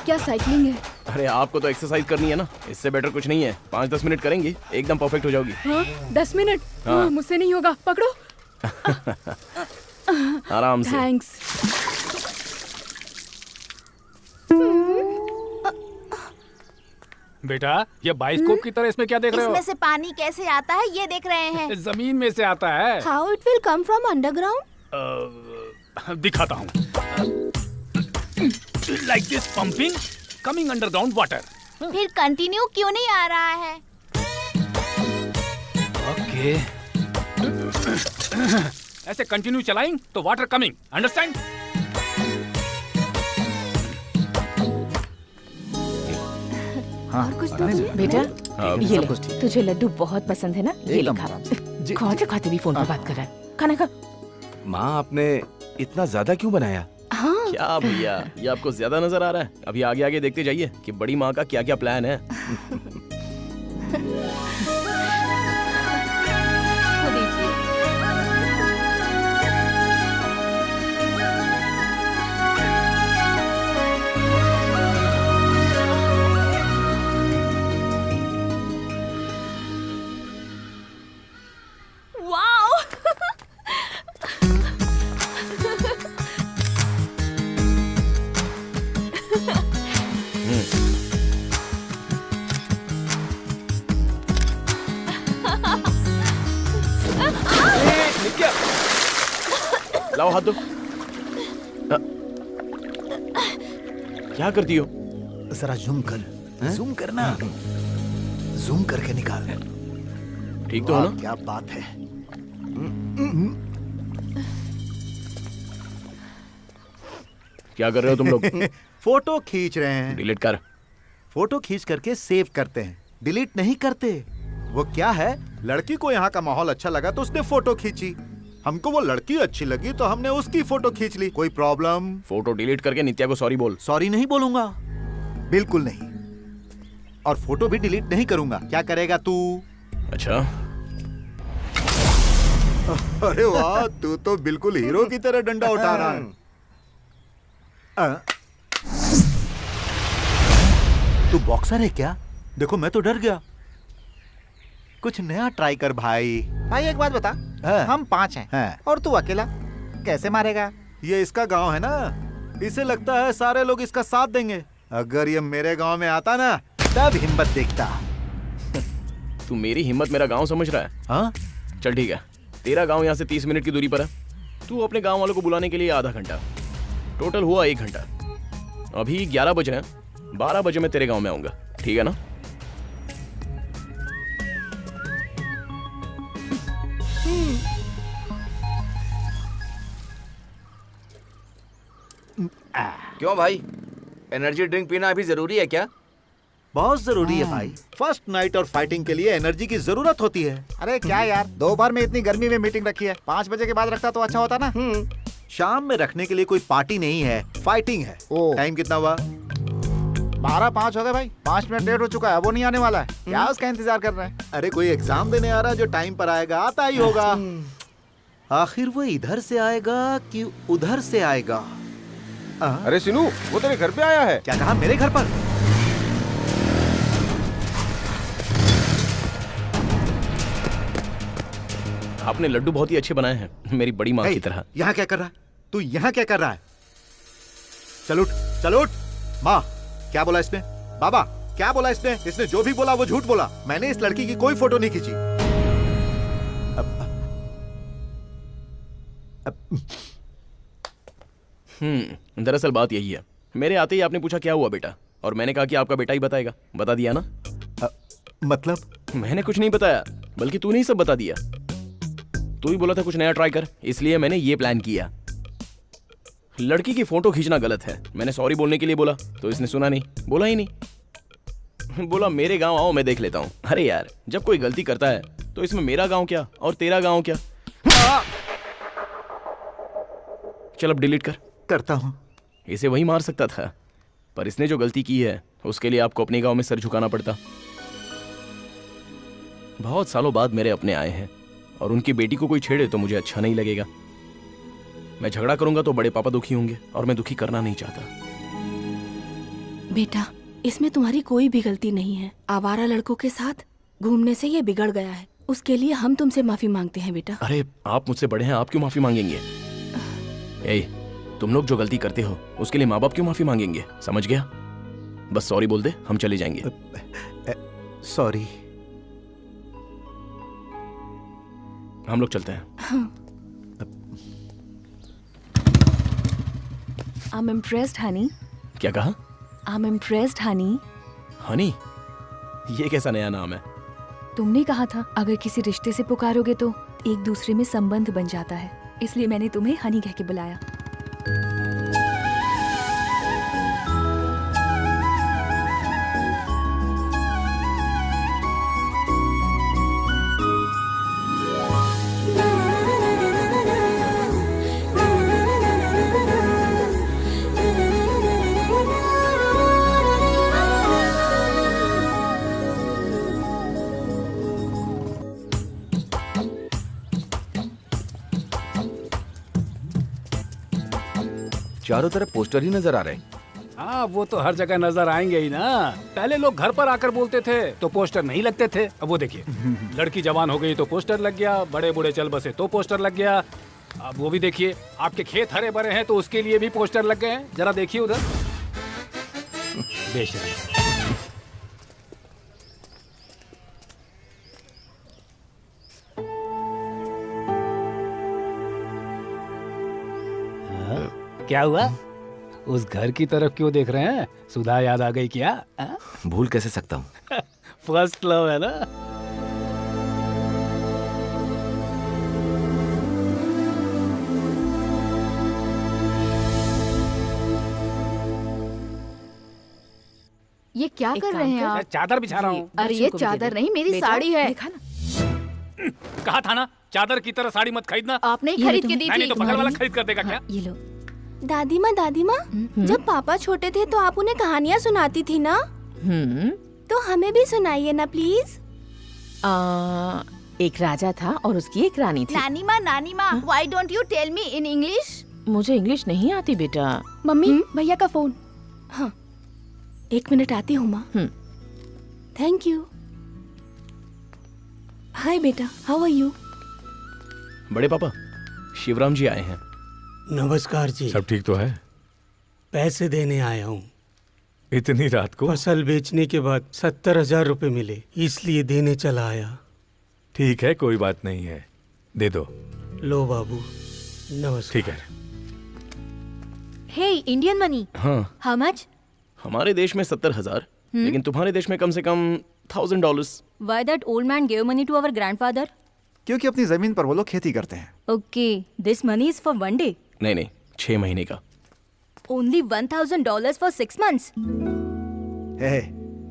क्या साइकिलिंग है? अरे आपको तो एक्सरसाइज करनी है ना, इससे बेटर कुछ नहीं है। 5-10 मिनट करेंगे, एकदम परफेक्ट हो जाओगी। हाँ 10 मिनट? हाँ। मुझसे नहीं होगा, पकड़ो। आराम से। थैंक्स। बेटा ये बाइस्कोप की तरह इसमें क्या देख रहे हो? इसमें से पानी कैसे आता है ये देख रहे हैं। जमीन में से आता है। How it will come from underground? दिखाता हूँ। Like this pumping coming underground water. फिर कंटिन्यू क्यों नहीं आ रहा है? ओके ऐसे कंटिन्यू चलाएं तो वाटर कमिंग, अंडरस्टैंड? और कुछ बेटा ये ले, तुझे लड्डू बहुत पसंद है ना, ये ले खा। खाते खाते भी फोन पर बात कर रहा है। खाना खा। माँ आपने इतना ज्यादा क्यों बनाया? हाँ क्या भैया, ये आपको ज्यादा नजर आ रहा है? अभी आगे आगे देखते जाइए कि बड़ी माँ का क्या क्या प्लान है। लाओ हाथ दो। क्या करती हो? जरा जूम कर, जूम करना, जूम करके निकाल। ठीक तो है ना? क्या बात है। क्या कर रहे हो तुम लोग? फोटो खींच रहे हैं। डिलीट कर। फोटो खींच करके सेव करते हैं, डिलीट नहीं करते। वो क्या है, लड़की को यहाँ का माहौल अच्छा लगा तो उसने फोटो खींची, हमको वो लड़की अच्छी लगी तो हमने उसकी फोटो खींच ली। कोई प्रॉब्लम? फोटो डिलीट करके नित्या को सॉरी बोल। सॉरी नहीं बोलूंगा, बिल्कुल नहीं। और फोटो भी डिलीट नहीं करूंगा। क्या करेगा तू? अच्छा। अरे वाह, तू तो बिल्कुल हीरो की तरह डंडा उठा रहा है। तू बॉक्सर है क्या? देखो मैं तो डर गया। कुछ नया ट्राई कर भाई। भाई एक बात बता, हम 5 हैं और तू अकेला कैसे मारेगा? ये इसका गांव है ना, इसे लगता है सारे लोग इसका साथ देंगे। अगर ये मेरे गांव में आता ना तब हिम्मत देखता। तू मेरी हिम्मत मेरा गांव समझ रहा है? हाँ चल ठीक है, तेरा गांव यहाँ से 30 मिनट की दूरी पर है। तू अपने गांव वालों को बुलाने के लिए आधा घंटा, टोटल हुआ 1 घंटा। अभी 11 बज रहे हैं, 12 बजे मैं तेरे गांव में आऊंगा, ठीक है ना? क्यों भाई, एनर्जी ड्रिंक पीना अभी जरूरी है क्या? बहुत जरूरी है भाई। फर्स्ट नाइट और फाइटिंग के लिए एनर्जी की जरूरत होती है। अरे क्या यार, दोपहर में इतनी गर्मी में मीटिंग रखी है, 5 बजे के बाद रखता तो अच्छा होता ना। शाम में रखने के लिए कोई पार्टी नहीं है, फाइटिंग है। टाइम कितना हुआ? 12:05 हो गए भाई, 5 मिनट लेट हो चुका है, वो नहीं आने वाला है। क्या उसका इंतजार कर रहे हैं? अरे कोई एग्जाम देने आ रहा है जो टाइम पर आएगा, आता ही होगा। आखिर वो इधर से आएगा कि उधर से आएगा? अरे सिनू, वो तेरे घर पे आया है। क्या कहा? मेरे घर पर? आपने लड्डू बहुत ही अच्छे बनाए हैं, मेरी बड़ी माँ की तरह। यहाँ क्या कर रहा है तू? यहाँ क्या कर रहा है? चल उठ, चल उठ। माँ क्या बोला इसने? बाबा क्या बोला इसने? इसने जो भी बोला वो झूठ बोला। मैंने इस लड़की की कोई फोटो नहीं खींची। दरअसल बात यही है, मेरे आते ही आपने पूछा क्या हुआ बेटा, और मैंने कहा कि आपका बेटा ही बताएगा। बता दिया ना? मतलब? मैंने कुछ नहीं बताया, बल्कि तूने ही सब बता दिया। तू ही बोला था कुछ नया ट्राई कर, इसलिए मैंने ये प्लान किया। लड़की की फोटो खींचना गलत है, मैंने सॉरी बोलने के लिए बोला तो इसने सुना नहीं, बोला ही नहीं। बोला मेरे गांव आओ, मैं देख लेता हूं। अरे यार, जब कोई गलती करता है तो इसमें मेरा गांव क्या और तेरा गांव क्या? चल अब डिलीट कर। करता हूं। इसे वही मार सकता था, पर इसने जो गलती की है उसके लिए आपको अपने गांव में सर झुकाना पड़ता। बहुत सालों बाद मेरे अपने आए हैं और उनकी बेटी को कोई छेड़े तो मुझे अच्छा नहीं लगेगा। मैं झगड़ा करूंगा तो बड़े पापा दुखी होंगे और मैं दुखी करना नहीं चाहता। बेटा, इसमें तुम्हारी कोई भी गलती नहीं है। आवारा लड़कों के साथ घूमने से ये बिगड़ गया है, उसके लिए हम तुमसे माफी मांगते हैं बेटा। अरे आप मुझसे बड़े हैं, आप क्यों माफी मांगेंगे? तुम लोग जो गलती करते हो उसके लिए माँ बाप क्यों माफी मांगेंगे? समझ गया? बस सॉरी बोल दे, हम चले जाएंगे। सॉरी। हम लोग चलते हैं। I'm impressed, honey. क्या कहा? I'm impressed, honey. हनी, ये कैसा नया नाम है? तुमने कहा था अगर किसी रिश्ते से पुकारोगे तो एक दूसरे में संबंध बन जाता है, इसलिए मैंने तुम्हें हनी कह के बुलाया। चारों तरफ पोस्टर ही नजर आ रहे हैं। हाँ, वो तो हर जगह नजर आएंगे ही ना। पहले लोग घर पर आकर बोलते थे तो पोस्टर नहीं लगते थे। अब वो देखिए, लड़की जवान हो गई तो पोस्टर लग गया, बड़े बूढ़े चल बसे तो पोस्टर लग गया। अब वो भी देखिए, आपके खेत हरे भरे हैं तो उसके लिए भी पोस्टर लग गए हैं। जरा देखिए उधर। बेशर्म। क्या हुआ? उस घर की तरफ क्यों देख रहे हैं? सुधा याद आ गई क्या? भूल कैसे सकता हूँ? फर्स्ट लव है ना। ये क्या कर रहे हैं आप? चादर बिछा रहा हूँ। अरे ये चादर नहीं, मेरी साड़ी है। कहा था ना, चादर की तरह साड़ी मत खरीदना। आपने ही खरीद के दी थी। नहीं तो बगल वाला खरीद कर देगा क्या? ये लो। दादी माँ जब पापा छोटे थे तो आप उन्हें कहानियाँ सुनाती थी ना? तो हमें भी सुनाइए ना प्लीज। एक राजा था और उसकी एक रानी थी। नानी माँ, why don't you tell me in English? मुझे इंग्लिश नहीं आती बेटा। मम्मी, भैया का फोन। हाँ, 1 मिनट आती हूँ माँ। Thank you. हाय बेटा, हाउ आर यू? बड़े पापा, शिवराम जी आए हैं। नमस्कार जी। सब ठीक तो है? पैसे देने आया हूँ। इतनी रात को? फसल बेचने के बाद 70,000 रुपए मिले, इसलिए देने चला आया। ठीक है, कोई बात नहीं है, दे दो। लो बाबू, नमस्कार। ठीक है। हे, इंडियन मनी। हाँ। How much? हमारे देश में 70,000, लेकिन तुम्हारे देश में कम से कम $1,000। Why that old man gave money to our grandfather? क्योंकि अपनी जमीन पर वो लोग खेती करते हैं। Okay, this money is for 1 day. नहीं, 6 महीने का। Only $1,000 for 6 months. हे,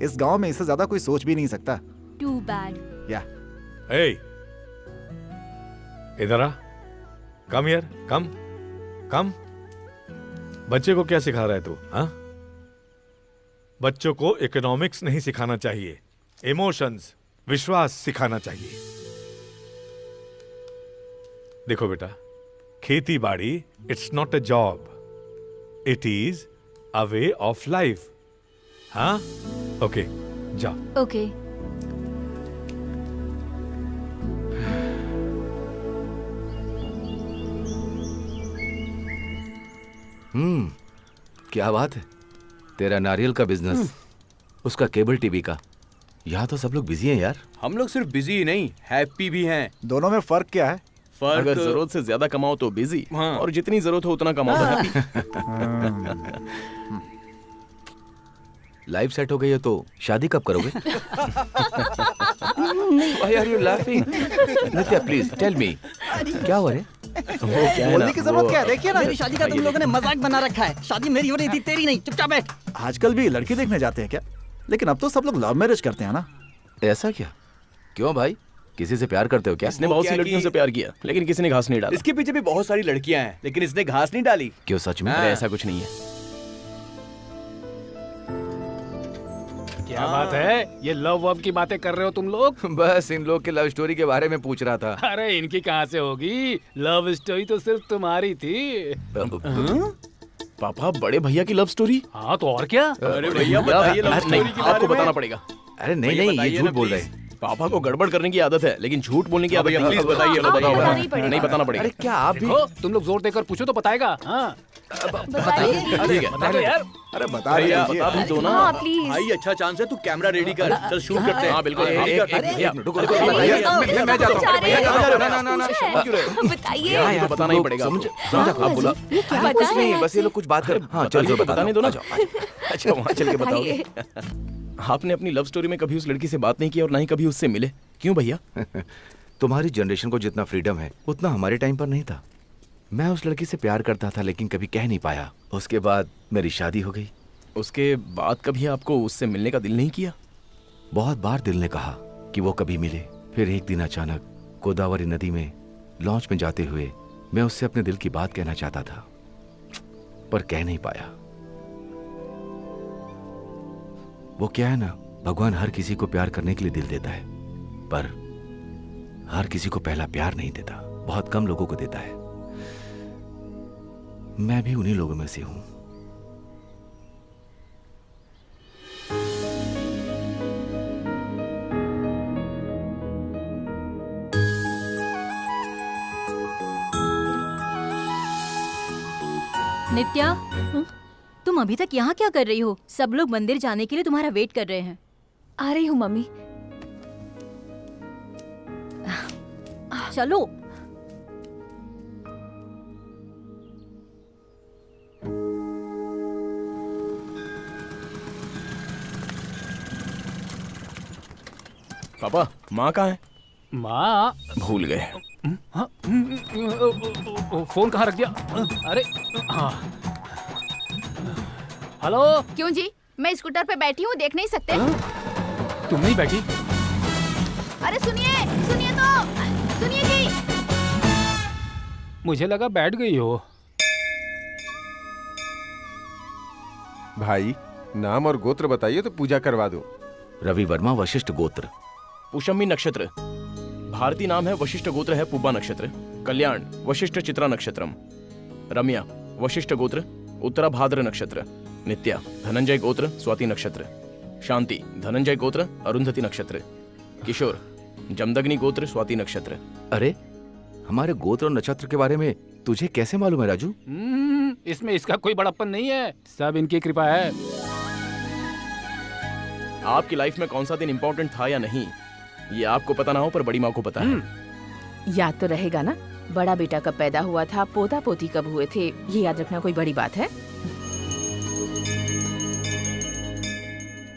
इस गांव में इससे ज्यादा कोई सोच भी नहीं सकता। Too bad. या इधर आ। कम यार, कम। बच्चे को क्या सिखा रहा है तू? हाँ, बच्चों को इकोनॉमिक्स नहीं सिखाना चाहिए, इमोशंस, विश्वास सिखाना चाहिए। देखो बेटा, खेती बाड़ी it's not a job, it is a way of life. हाँ, ओके, जाओ। Okay. क्या बात है। तेरा नारियल का बिजनेस, उसका केबल टीवी का। यहाँ तो सब लोग बिजी हैं यार। हम लोग सिर्फ बिजी ही नहीं, हैप्पी भी हैं। दोनों में फर्क क्या है? अगर जरूरत से ज्यादा कमाओ तो बिजी, हाँ। और जितनी जरूरत हो उतना कमाओ तो हैप्पी। लाइफ सेट हो गई है तो शादी कब करोगे? Why are you laughing? Nitya please tell me, क्या हो रहे? बोलने की जरूरत क्या है? देखिए ना, मेरी शादी का तुम लोगों ने मजाक बना रखा है। शादी मेरी हो रही थी, तेरी नहीं। चुपचाप बैठ। आजकल भी लड़की देखने जाते हैं क्या? लेकिन अब तो सब लोग लव मैरिज करते हैं ना। ऐसा क्या? क्यों भाई, किसी से प्यार करते हो क्या? इसने बहुत सी लड़कियों से प्यार किया, लेकिन किसी ने घास नहीं डाला। इसके पीछे भी बहुत सारी लड़कियां हैं, लेकिन इसने घास नहीं डाली। क्यों, सच में? अरे ऐसा कुछ नहीं है। क्या बात है? ये लव वव की बातें कर रहे हो तुम लोग? बस इन लोग के लव स्टोरी के बारे में पूछ रहा था। अरे इनकी कहाँ से होगी? लव स्टोरी तो सिर्फ तुम्हारी थी। पापा, बड़े भैया की लव स्टोरी? हाँ तो और क्या? अरे भैया बताइए लव स्टोरी के बारे आपको में। बताना पड़ेगा। अरे नहीं, ये झूठ बोल रहे हैं। पापा को गड़बड़ करने की आदत है, लेकिन झूठ बोलने की आदत नहीं। प्लीज बताइए। बताओ। नहीं बताना पड़ेगा। अरे क्या आप भी? देखो, तुम लोग जोर देकर पूछो तो बताएगा। हाँ, बताइए। ठीक है, बता दो यार। अरे बता भैया, दीजिए। बता भी दो ना। हाँ, प्लीज। भाई अच्छा चांस है, तू कैमरा रेडी कर, चल शूट करते हैं। हाँ बिल्कुल। हाँ, एक कर। भैया, रुको, अरे, रुको, भैया, भैया, मैं जाता हूँ। जा रहे हैं। भैया, पूछ ना, क्यों रहे? बताइए। हाँ, यार, बताना ही पड़ेगा आपको। आप बोला क्या कुछ है? नहीं, बस ये लोग कुछ बात कर। हाँ चल, बताने दो ना। अच्छा वहाँ चल के बताओगे। आपने अपनी लव स्टोरी में कभी उस लड़की से बात नहीं की और ना ही कभी उससे मिले, क्यों भैया? तुम्हारी जनरेशन को जितना फ्रीडम है उतना हमारे टाइम पर नहीं था। मैं उस लड़की से प्यार करता था लेकिन कभी कह नहीं पाया। उसके बाद मेरी शादी हो गई। उसके बाद कभी आपको उससे मिलने का दिल नहीं किया? बहुत बार दिल ने कहा कि वो कभी मिले। फिर एक दिन अचानक गोदावरी नदी में लॉन्च में जाते हुए मैं उससे अपने दिल की बात कहना चाहता था, पर कह नहीं पाया। वो क्या है ना, भगवान हर किसी को प्यार करने के लिए दिल देता है, पर हर किसी को पहला प्यार नहीं देता, बहुत कम लोगों को देता है। मैं भी उन्हीं लोगों में से हूं। नित्या, तुम अभी तक यहाँ क्या कर रही हो? सब लोग मंदिर जाने के लिए तुम्हारा वेट कर रहे हैं। आ रही हूँ मम्मी। चलो। पापा, माँ कहाँ है? माँ भूल गए। हाँ, फोन कहाँ रख दिया? अरे हाँ, हेलो। क्यों जी? मैं स्कूटर पे बैठी हूँ, देख नहीं सकते? तुम नहीं बैठी? अरे सुनिए, सुनिए तो, सुनिए जी। मुझे लगा बैठ गई हो। भाई नाम और गोत्र बताइए तो पूजा करवा दो। रवि वर्मा, वशिष्ठ गोत्र। पुष्यमी नक्षत्र। भारतीय नाम है, वशिष्ठ गोत्र है पुब्बा नक्षत्र। कल्याण वशिष्ठ चित्रा नक्षत्रम। रम्या वशिष्ठ गोत्र उत्तरा भाद्र नक्षत्र। नित्या धनंजय गोत्र स्वाति नक्षत्र। शांति धनंजय गोत्र अरुंधति नक्षत्र। किशोर जमदग्नि गोत्र स्वाति नक्षत्र। अरे हमारे गोत्र और नक्षत्र के बारे में तुझे कैसे मालूम है राजू? इसमें इसका कोई बड़प्पन नहीं है, सब इनकी कृपा है। आपकी लाइफ में कौन सा दिन इम्पोर्टेंट था या नहीं, ये आपको पता ना हो पर बड़ी माँ को पता है। याद तो रहेगा ना, बड़ा बेटा कब पैदा हुआ था, पोता पोती कब हुए थे, ये याद रखना कोई बड़ी बात है?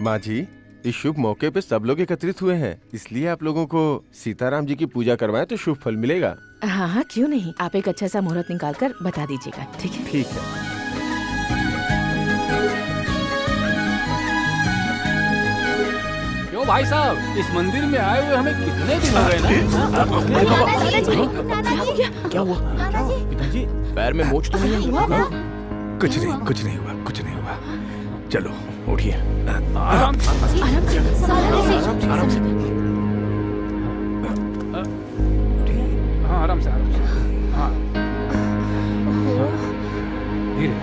माँ जी, इस शुभ मौके पे सब लोग एकत्रित हुए हैं, इसलिए आप लोगों को सीताराम जी की पूजा करवाएं तो शुभ फल मिलेगा। हाँ हाँ, क्यों नहीं। आप एक अच्छा सा मुहूर्त निकाल कर बता दीजिएगा, ठीक है? ठीक है। क्यों भाई साहब, इस मंदिर में आए हुए हमें कितने दिन हो गए ना? क्या हुआ? पिताजी पैर में मोच तो नहीं है? कुछ नहीं, कुछ नहीं हुआ, कुछ नहीं हुआ। चलो उठिए। आराम से, आराम से। हाँ आराम से, आराम से। हाँ धीरे।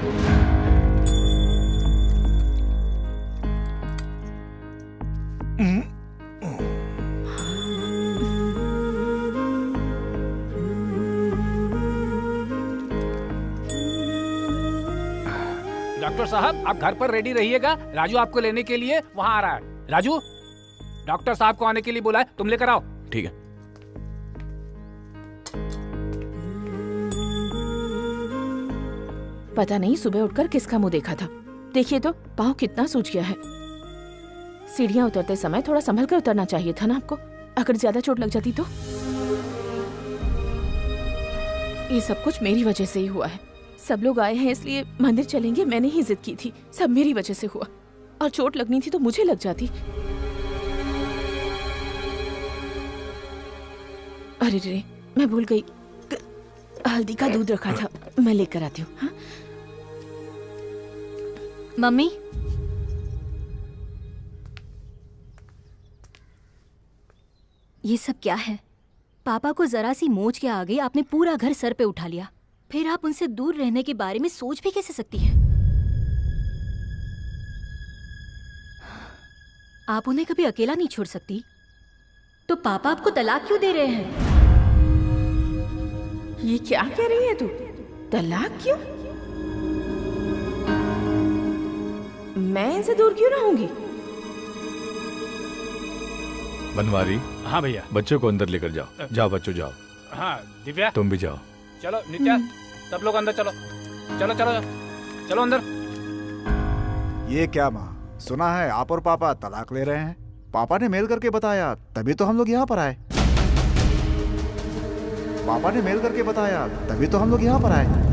डॉक्टर साहब, आप घर पर रेडी रहिएगा, राजू आपको लेने के लिए वहाँ आ रहा है। राजू, डॉक्टर साहब को आने के लिए बोला है, तुम लेकर आओ। ठीक है। पता नहीं सुबह उठकर किसका मुंह देखा था। देखिए तो पाँव कितना सूज गया है। सीढ़ियाँ उतरते समय थोड़ा संभल कर उतरना चाहिए था ना आपको, अगर ज्यादा चोट लग जाती तो। ये सब कुछ मेरी वजह से ही हुआ है। सब लोग आए हैं इसलिए मंदिर चलेंगे, मैंने ही जिद की थी। सब मेरी वजह से हुआ, और चोट लगनी थी तो मुझे लग जाती। अरे रे, मैं भूल गई, हल्दी का दूध रखा था, मैं लेकर आती हूँ। हाँ? मम्मी, ये सब क्या है? पापा को जरा सी मोच के आगे आपने पूरा घर सर पे उठा लिया, फिर आप उनसे दूर रहने के बारे में सोच भी कैसे सकती हैं? आप उन्हें कभी अकेला नहीं छोड़ सकती, तो पापा आपको तलाक क्यों दे रहे हैं? ये क्या कह रही है तू? तलाक क्यों? मैं इनसे दूर क्यों रहूंगी? बनवारी। हाँ भैया। बच्चों को अंदर लेकर जाओ। जाओ बच्चों जाओ। हाँ दिव्या, तुम भी जाओ। चलो नित्या, सब लोग अंदर चलो। चलो चलो चलो अंदर। ये क्या माँ, सुना है आप और पापा तलाक ले रहे हैं? पापा ने मेल करके बताया, तभी तो हम लोग यहाँ पर आए। पापा ने मेल करके बताया, तभी तो हम लोग यहाँ पर आए।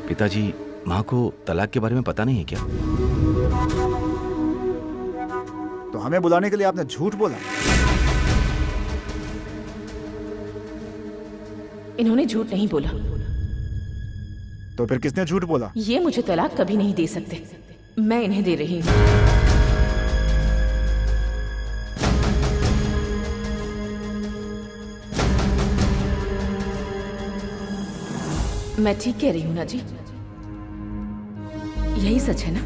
पिताजी, माँ को तलाक के बारे में पता नहीं है क्या? तो हमें बुलाने के लिए आपने झूठ बोला? इन्होंने झूठ नहीं बोला। तो फिर किसने झूठ बोला? ये मुझे तलाक कभी नहीं दे सकते, मैं इन्हें दे रही हूँ। मैं ठीक कह रही हूँ ना जी? यही सच है ना?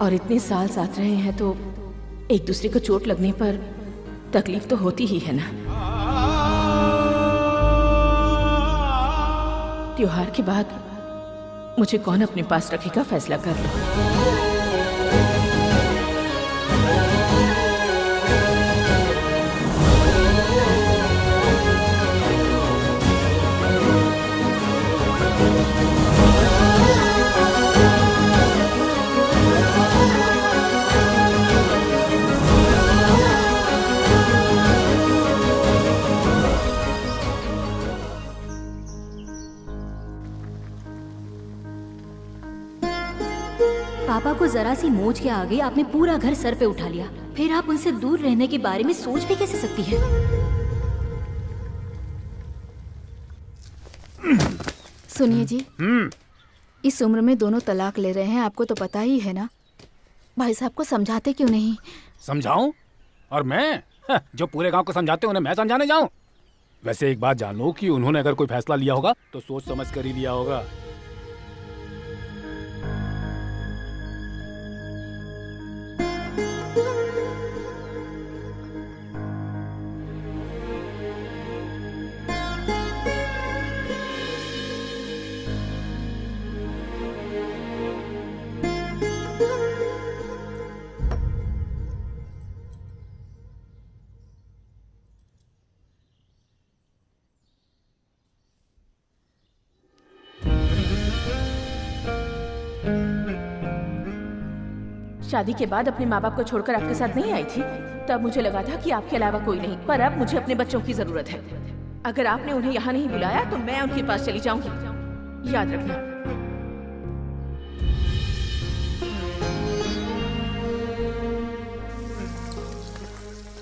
और इतने साल साथ रहे हैं तो एक दूसरे को चोट लगने पर तकलीफ तो होती ही है ना। त्योहार के बाद मुझे कौन अपने पास रखेगा, फैसला कर लो। पापा को जरा सी मोच के आगे आपने पूरा घर सर पे उठा लिया, फिर आप उनसे दूर रहने के बारे में सोच भी कैसे सकती है? सुनिए जी, इस उम्र में दोनों तलाक ले रहे हैं, आपको तो पता ही है ना। भाई साहब को समझाते क्यों नहीं? समझाऊं? और मैं जो पूरे गांव को समझाते उन्हें मैं समझाने जाऊं? वैसे एक बात जान लो कि उन्होंने अगर कोई फैसला लिया होगा तो सोच समझ कर ही लिया होगा। शादी के बाद अपने माँ बाप को छोड़कर आपके साथ नहीं आई थी, तब मुझे लगा था कि आपके अलावा कोई नहीं, पर अब मुझे अपने बच्चों की जरूरत है। अगर आपने उन्हें यहाँ नहीं बुलाया तो मैं उनके पास चली जाऊंगी, याद रखना।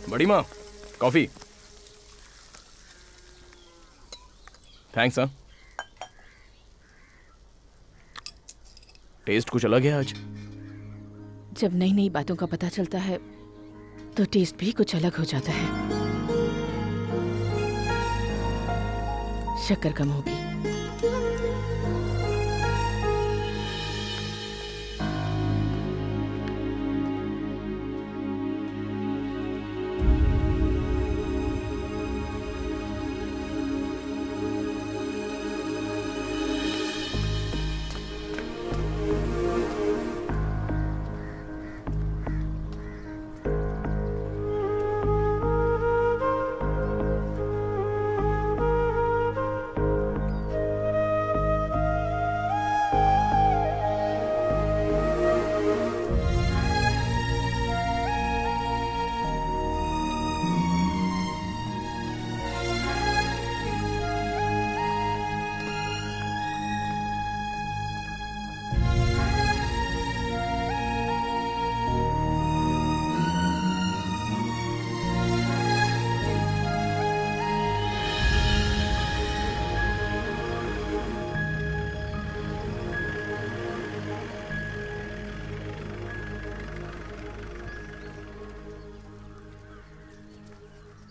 बड़ी माँ, कॉफी। थैंक्स। हाँ, टेस्ट कुछ अलग है आज। जब नई नई बातों का पता चलता है तो टेस्ट भी कुछ अलग हो जाता है। शक्कर कम होगी।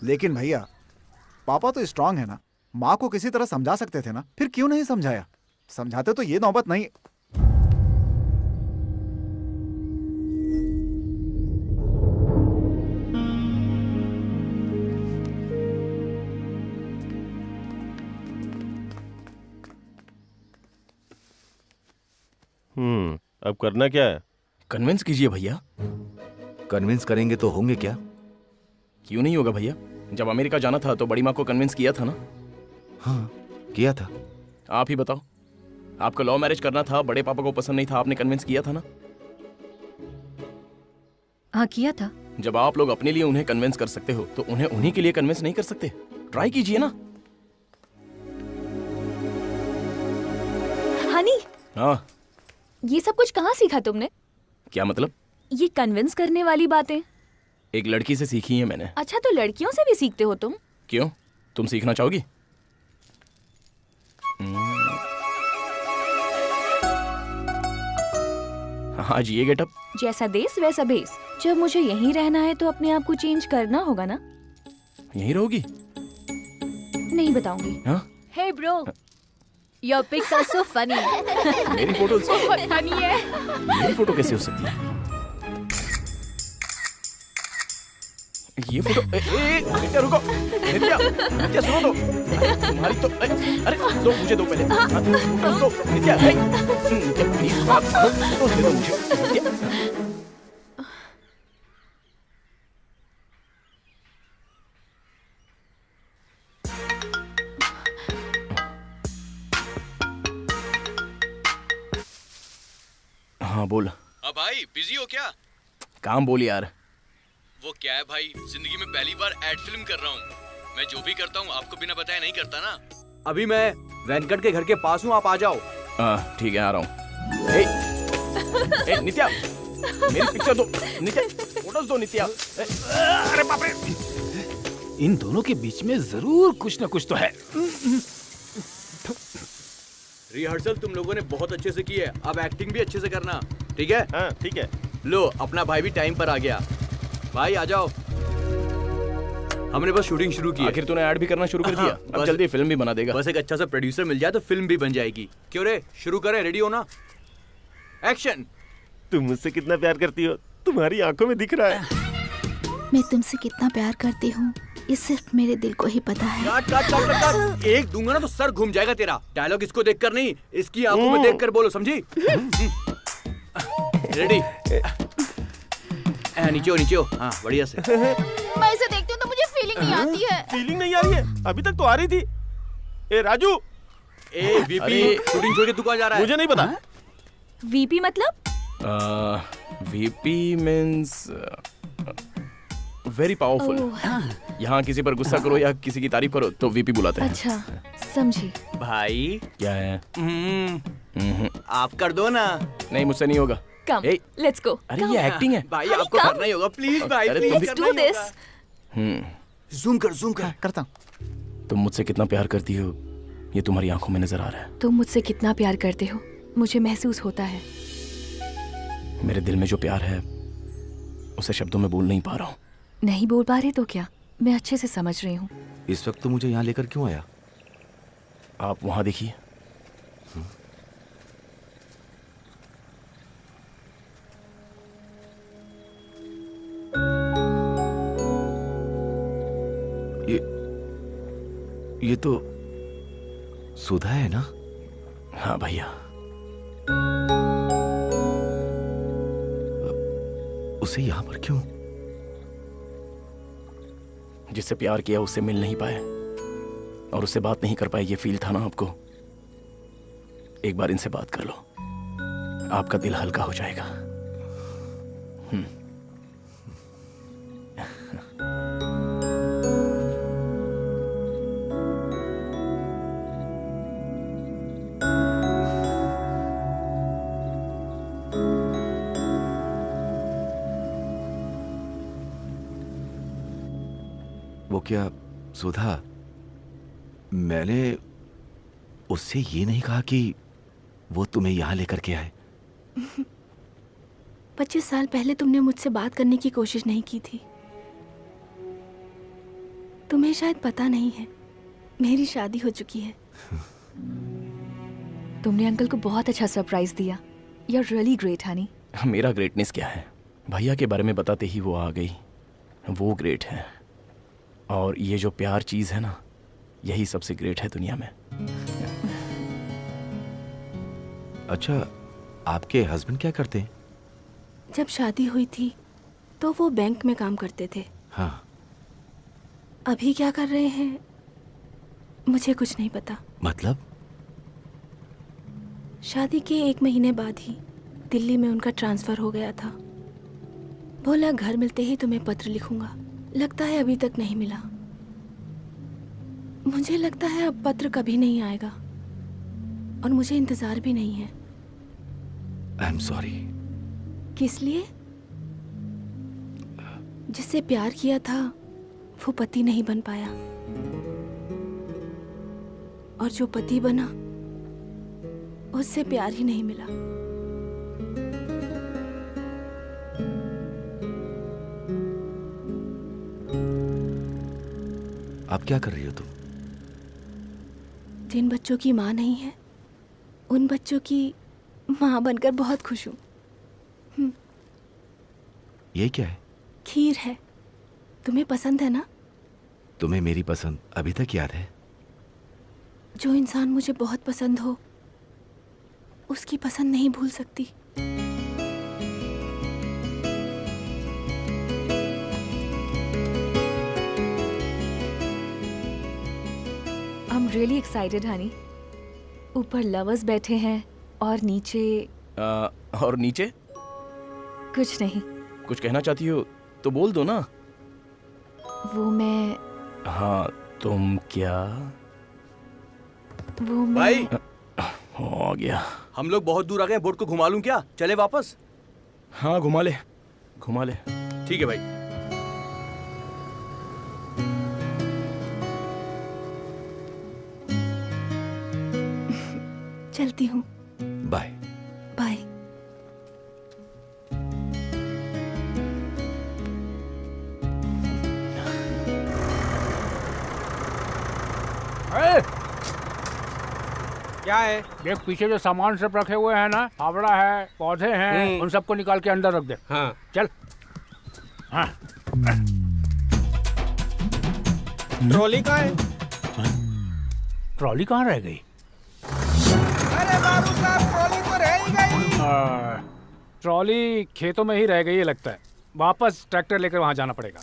लेकिन भैया, पापा तो स्ट्रांग है ना, माँ को किसी तरह समझा सकते थे ना, फिर क्यों नहीं समझाया? समझाते तो ये नौबत नहीं। अब करना क्या है? कन्विंस कीजिए भैया। कन्विंस करेंगे तो होंगे क्या? क्यों नहीं होगा भैया? जब अमेरिका जाना था तो बड़ी माँ को कन्विंस किया था ना? हाँ किया था। आप ही बताओ। आपको लव मैरिज करना था, बड़े पापा को पसंद नहीं था, आपने कन्विंस किया था ना? हाँ किया था। जब आप लोग अपने लिए उन्हें कन्विंस कर सकते हो तो उन्हें उन्हीं के लिए कन्विंस नहीं कर सकते? ट्राई कीजिए ना। हनी, हाँ ये सब कुछ कहाँ सीखा तुमने? क्या मतलब? ये कन्विंस करने वाली बातें। एक लड़की से सीखी है मैंने। अच्छा, तो लड़कियों से भी सीखते हो तुम? क्यों, तुम सीखना चाहोगी? आज ये गेटअप। जैसा देश वैसा भेस। जब मुझे यहीं रहना है तो अपने आप को चेंज करना होगा ना? यहीं रहोगी? नहीं बताऊंगी। हाँ? Hey bro, your pics are so funny. मेरी फोटो बहुत funny है। मेरी फोटो कैसे हो सकती है? ये फोटो नित्या रुको। नित्या सुनो तो। तुम्हारी तो अरे दो, मुझे दो पहले। फोटोज दो नित्या। नित्या प्लीज बात करो, फोटोज दे दो मुझे। नित्या हाँ बोल। अब भाई बिजी हो क्या? काम बोल यार। वो क्या है भाई, जिंदगी में पहली बार एड फिल्म कर रहा हूँ। मैं जो भी करता हूँ आपको बिना बताए नहीं करता ना। अभी मैं वेंकट के घर के पास हूँ, आप आ जाओ। ठीक है, आ रहा हूँ। नित्या मेरी पिक्चर दो। नित्या फोटोज दो नित्या। अरे बाप रे, इन दोनों के बीच में जरूर कुछ न कुछ तो है। रिहर्सल तुम लोगों ने बहुत अच्छे से की है, अब एक्टिंग भी अच्छे से करना, ठीक है? हाँ ठीक है। लो अपना भाई भी टाइम पर आ गया। भाई आ जाओ, हमने बस शूटिंग शुरू की है। आखिर तूने ऐड भी करना शुरू कर दिया। अब जल्दी फिल्म भी बना देगा। बस एक अच्छा सा प्रोड्यूसर मिल जाए तो फिल्म भी बन जाएगी। क्यों रे, शुरू करें? रेडी हो ना? एक्शन। तुम मुझसे कितना प्यार करती हो, तुम्हारी आंखों में दिख रहा है। मैं तुमसे कितना प्यार करती हूँ ये सिर्फ मेरे दिल को ही पता है। काट काट काट काट काट। एक दूंगा ना तो सर घूम जाएगा तेरा। डायलॉग इसको देखकर नहीं, इसकी आंखों में देखकर बोलो, समझी? रेडी? नीचे हो, नीचे हो। हाँ बढ़िया से। मैं इसे देखती हूँ तो मुझे फीलिंग नहीं आती है। फीलिंग नहीं आ रही है? अभी तक तो आ रही थी। ए राजू। ए वीपी, शूटिंग छोड़ के तू कहाँ जा रहा है? मुझे नहीं पता। वीपी मतलब? VP means very powerful. यहाँ किसी पर गुस्सा करो या किसी की तारीफ करो तो वीपी बुलाते हैं। अच्छा समझी। भाई क्या है? आप कर दो ना। नहीं मुझसे नहीं होगा। कम, लेट्स गो। अरे ये एक्टिंग है भाई, आपको करना ही होगा। प्लीज भाई, अरे प्लीज तुम भी- करना ही होगा। जूम कर, जूम कर। करता हूँ। तुम मुझसे कितना प्यार करती हो ये तुम्हारी आंखों में नजर आ रहा है। तुम मुझसे कितना प्यार करते हो मुझे महसूस होता है। मेरे दिल में जो प्यार है उसे शब्दों में बोल नहीं पा रहा हूँ। नहीं बोल पा रहे तो क्या, मैं अच्छे से समझ रही हूँ। इस वक्त तो मुझे यहाँ लेकर क्यों आया? आप वहां देखिए। ये तो सुधा है ना? हाँ भैया। उसे यहाँ पर क्यों? जिससे प्यार किया उससे मिल नहीं पाए और उससे बात नहीं कर पाए, ये फील था ना आपको? एक बार इनसे बात कर लो, आपका दिल हल्का हो जाएगा। वो क्या सुधा, मैंने उससे ये नहीं कहा कि वो तुम्हें यहाँ लेकर के आए। 25 साल पहले तुमने मुझसे बात करने की कोशिश नहीं की थी। तुम्हें शायद पता नहीं है, मेरी शादी हो चुकी है। तुमने अंकल को बहुत अच्छा सरप्राइज दिया। You are really great honey. मेरा ग्रेटनेस क्या है? भैया के बारे में बताते ही वो आ गई, वो ग्रेट है। और ये जो प्यार चीज है ना, यही सबसे ग्रेट है दुनिया में। अच्छा, आपके हस्बैंड क्या करते हैं? जब शादी हुई थी तो वो बैंक में काम करते थे। हाँ। अभी क्या कर रहे हैं मुझे कुछ नहीं पता। मतलब? शादी के 1 महीने बाद ही दिल्ली में उनका ट्रांसफर हो गया था। बोला घर मिलते ही तुम्हें पत्र लिखूंगा। लगता है अभी तक नहीं मिला। मुझे लगता है अब पत्र कभी नहीं आएगा और मुझे इंतजार भी नहीं है। I am sorry. किस लिए? जिससे प्यार किया था वो पति नहीं बन पाया और जो पति बना उससे प्यार ही नहीं मिला। आप क्या कर रही हो तुम? जिन बच्चों की माँ नहीं है उन बच्चों की माँ बनकर बहुत खुश हूँ। ये क्या है? खीर है। तुम्हें पसंद है ना? तुम्हें मेरी पसंद अभी तक याद है? जो इंसान मुझे बहुत पसंद हो उसकी पसंद नहीं भूल सकती। I am really excited Honey. ऊपर लवर्स बैठे हैं और नीचे और नीचे कुछ नहीं। कुछ कहना चाहती हो तो बोल दो ना। वो मैं हाँ तुम क्या? वो मैं भाई हो गया। हम लोग बहुत दूर आ गए, बोट को घुमा लूं क्या? चले वापस? हाँ घुमा ले घुमा ले। ठीक है भाई। चलती हूँ। बाय। बाय। क्या है? देख पीछे जो सामान सब रखे हुए हैं ना, फावड़ा है, पौधे हैं, उन सबको निकाल के अंदर रख दे। हाँ चल। हाँ। ट्रॉली कहाँ है? ट्रॉली कहाँ रह गई? अरे बाबू साहब ट्रॉली तो रह ही गई। ट्रॉली खेतों में ही रह गई है लगता है। वापस ट्रैक्टर लेकर वहाँ जाना पड़ेगा।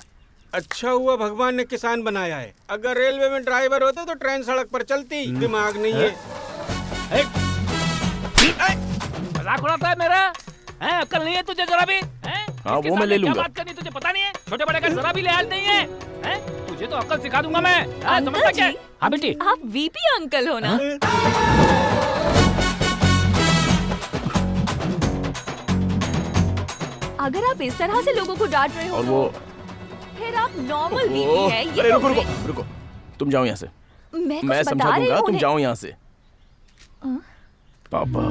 अच्छा हुआ भगवान ने किसान बनाया है। अगर रेलवे में ड्राइवर होते तो ट्रेन सड़क पर चलती। दिमाग नहीं है। मजाक उड़ाता है मेरा? हैं अक्ल नहीं है तुझे जरा भी? हैं? हाँ इसके वो मैं सामने ले क्या लूंगा। बात करनी तुझे पता नहीं है? छोटे बड़े का जरा भी लिहाज नहीं है? हैं? तुझे तो अक्ल सिखा दूंगा मैं। हाँ, समझता क्या? हाँ बेटी। आप वीपी अंकल हो ना? अगर आप इस तरह से लोगों को डांट रहे हो और वो फिर आप नॉर्मल वीपी है। ये अरे तो रुको रुको रुको, तुम जाओ यहाँ से। मैं मैं कुछ समझा बता रही दूंगा, हूँ तुम उन्हें। जाओ यहाँ से। पापा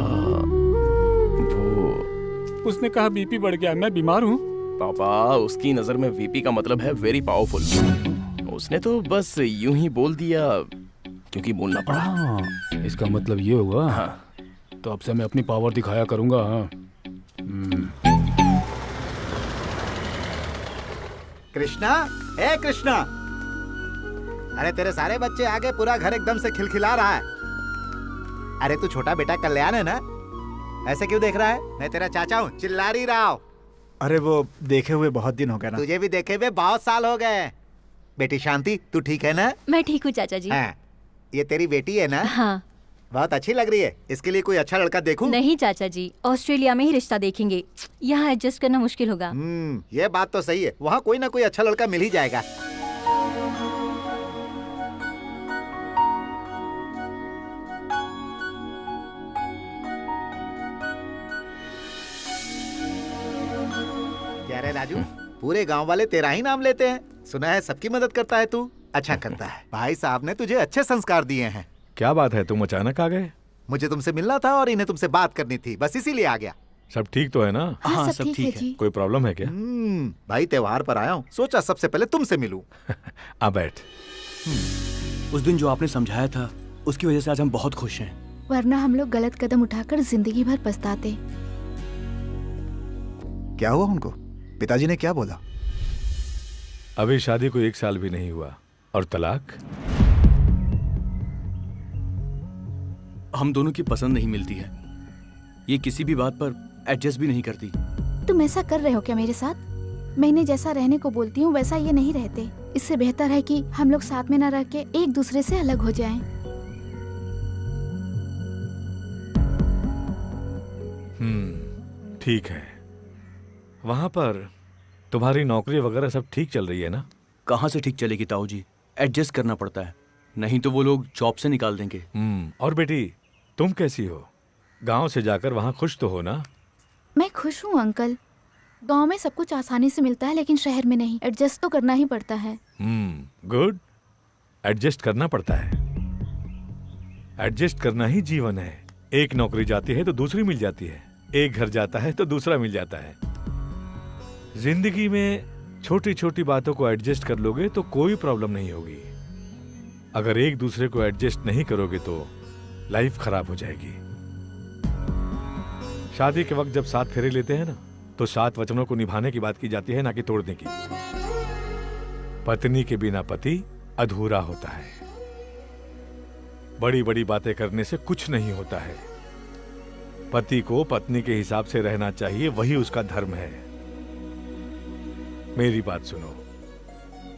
वो उसने कहा बीपी बढ़ गया, मैं बीमार हूँ। पापा उसकी नजर में वीपी का मतलब है वेरी पावरफुल। उसने तो बस यूं ही बोल दिया क्योंकि बोलना पड़ा। इसका मतलब ये हुआ। हाँ। तो अब से मैं अपनी पावर दिखाया करूंगा। हाँ। कृष्णा, ए कृष्णा, अरे तेरे सारे बच्चे आ गए, पूरा घर एकदम से खिलखिला रहा है। अरे तू छोटा बेटा कल्याण है ना? ऐसे क्यों देख रहा है? मैं तेरा चाचा हूँ, चिल्लारी राव। अरे वो देखे हुए बहुत दिन हो गए ना। तुझे भी देखे हुए बहुत साल हो गए। बेटी शांति, तू ठीक है ना? मैं ठीक हूँ चाचा जी। हाँ, ये तेरी बेटी है ना? हाँ। बहुत अच्छी लग रही है। इसके लिए कोई अच्छा लड़का देखूं? नहीं चाचा जी, ऑस्ट्रेलिया में ही रिश्ता देखेंगे। यहाँ एडजस्ट करना मुश्किल होगा। ये बात तो सही है। वहाँ कोई ना कोई अच्छा लड़का मिल ही जाएगा। क्या रे राजू, पूरे गांव वाले तेरा ही नाम लेते हैं। सुना है सबकी मदद करता है तू। अच्छा करता है। भाई साहब ने तुझे अच्छे संस्कार दिए हैं। क्या बात है, तुम अचानक आ गए? मुझे तुमसे मिलना था और इन्हें तुमसे बात करनी थी, बस इसीलिए आ गया। सब ठीक तो है ना? हाँ, सब ठीक है। कोई प्रॉब्लम है क्या? भाई त्योहार पर आया हूँ, सोचा सबसे पहले तुमसे मिलूं। आ बैठ। उस दिन जो आपने समझाया था उसकी वजह से आज हम बहुत खुश हैं। वरना हम लोग गलत कदम उठाकर जिंदगी भर पछताते। क्या हुआ उनको? पिताजी ने क्या बोला? अभी शादी को 1 साल भी नहीं हुआ और तलाक? हम दोनों की पसंद नहीं मिलती है, ये किसी भी बात पर एडजस्ट भी नहीं करती। तुम ऐसा कर रहे हो क्या मेरे साथ? मैं इन्हें जैसा रहने को बोलती हूँ वैसा ये नहीं रहते। इससे बेहतर है कि हम लोग साथ में न रह के एक दूसरे से अलग हो जाएं। ठीक है। वहां पर तुम्हारी नौकरी वगैरह सब ठीक चल रही है ना? कहाँ से ठीक चलेगी ताऊ जी, एडजस्ट करना पड़ता है, नहीं तो वो लोग जॉब से निकाल देंगे। और बेटी तुम कैसी हो? गांव से जाकर वहां खुश तो हो ना? मैं खुश हूँ अंकल। गांव में सब कुछ आसानी से मिलता है लेकिन शहर में नहीं। एडजस्ट तो करना ही पड़ता है। गुड। एडजस्ट करना पड़ता है। एडजस्ट करना ही जीवन है। एक नौकरी जाती है तो दूसरी मिल जाती है, एक घर जाता है तो दूसरा मिल जाता है। जिंदगी में छोटी छोटी बातों को एडजस्ट कर लोगे तो कोई प्रॉब्लम नहीं होगी। अगर एक दूसरे को एडजस्ट नहीं करोगे तो लाइफ खराब हो जाएगी। शादी के वक्त जब 7 फेरे लेते हैं ना, तो 7 वचनों को निभाने की बात की जाती है, ना कि तोड़ने की। पत्नी के बिना पति अधूरा होता है। बड़ी बड़ी बातें करने से कुछ नहीं होता है। पति को पत्नी के हिसाब से रहना चाहिए, वही उसका धर्म है। मेरी बात सुनो,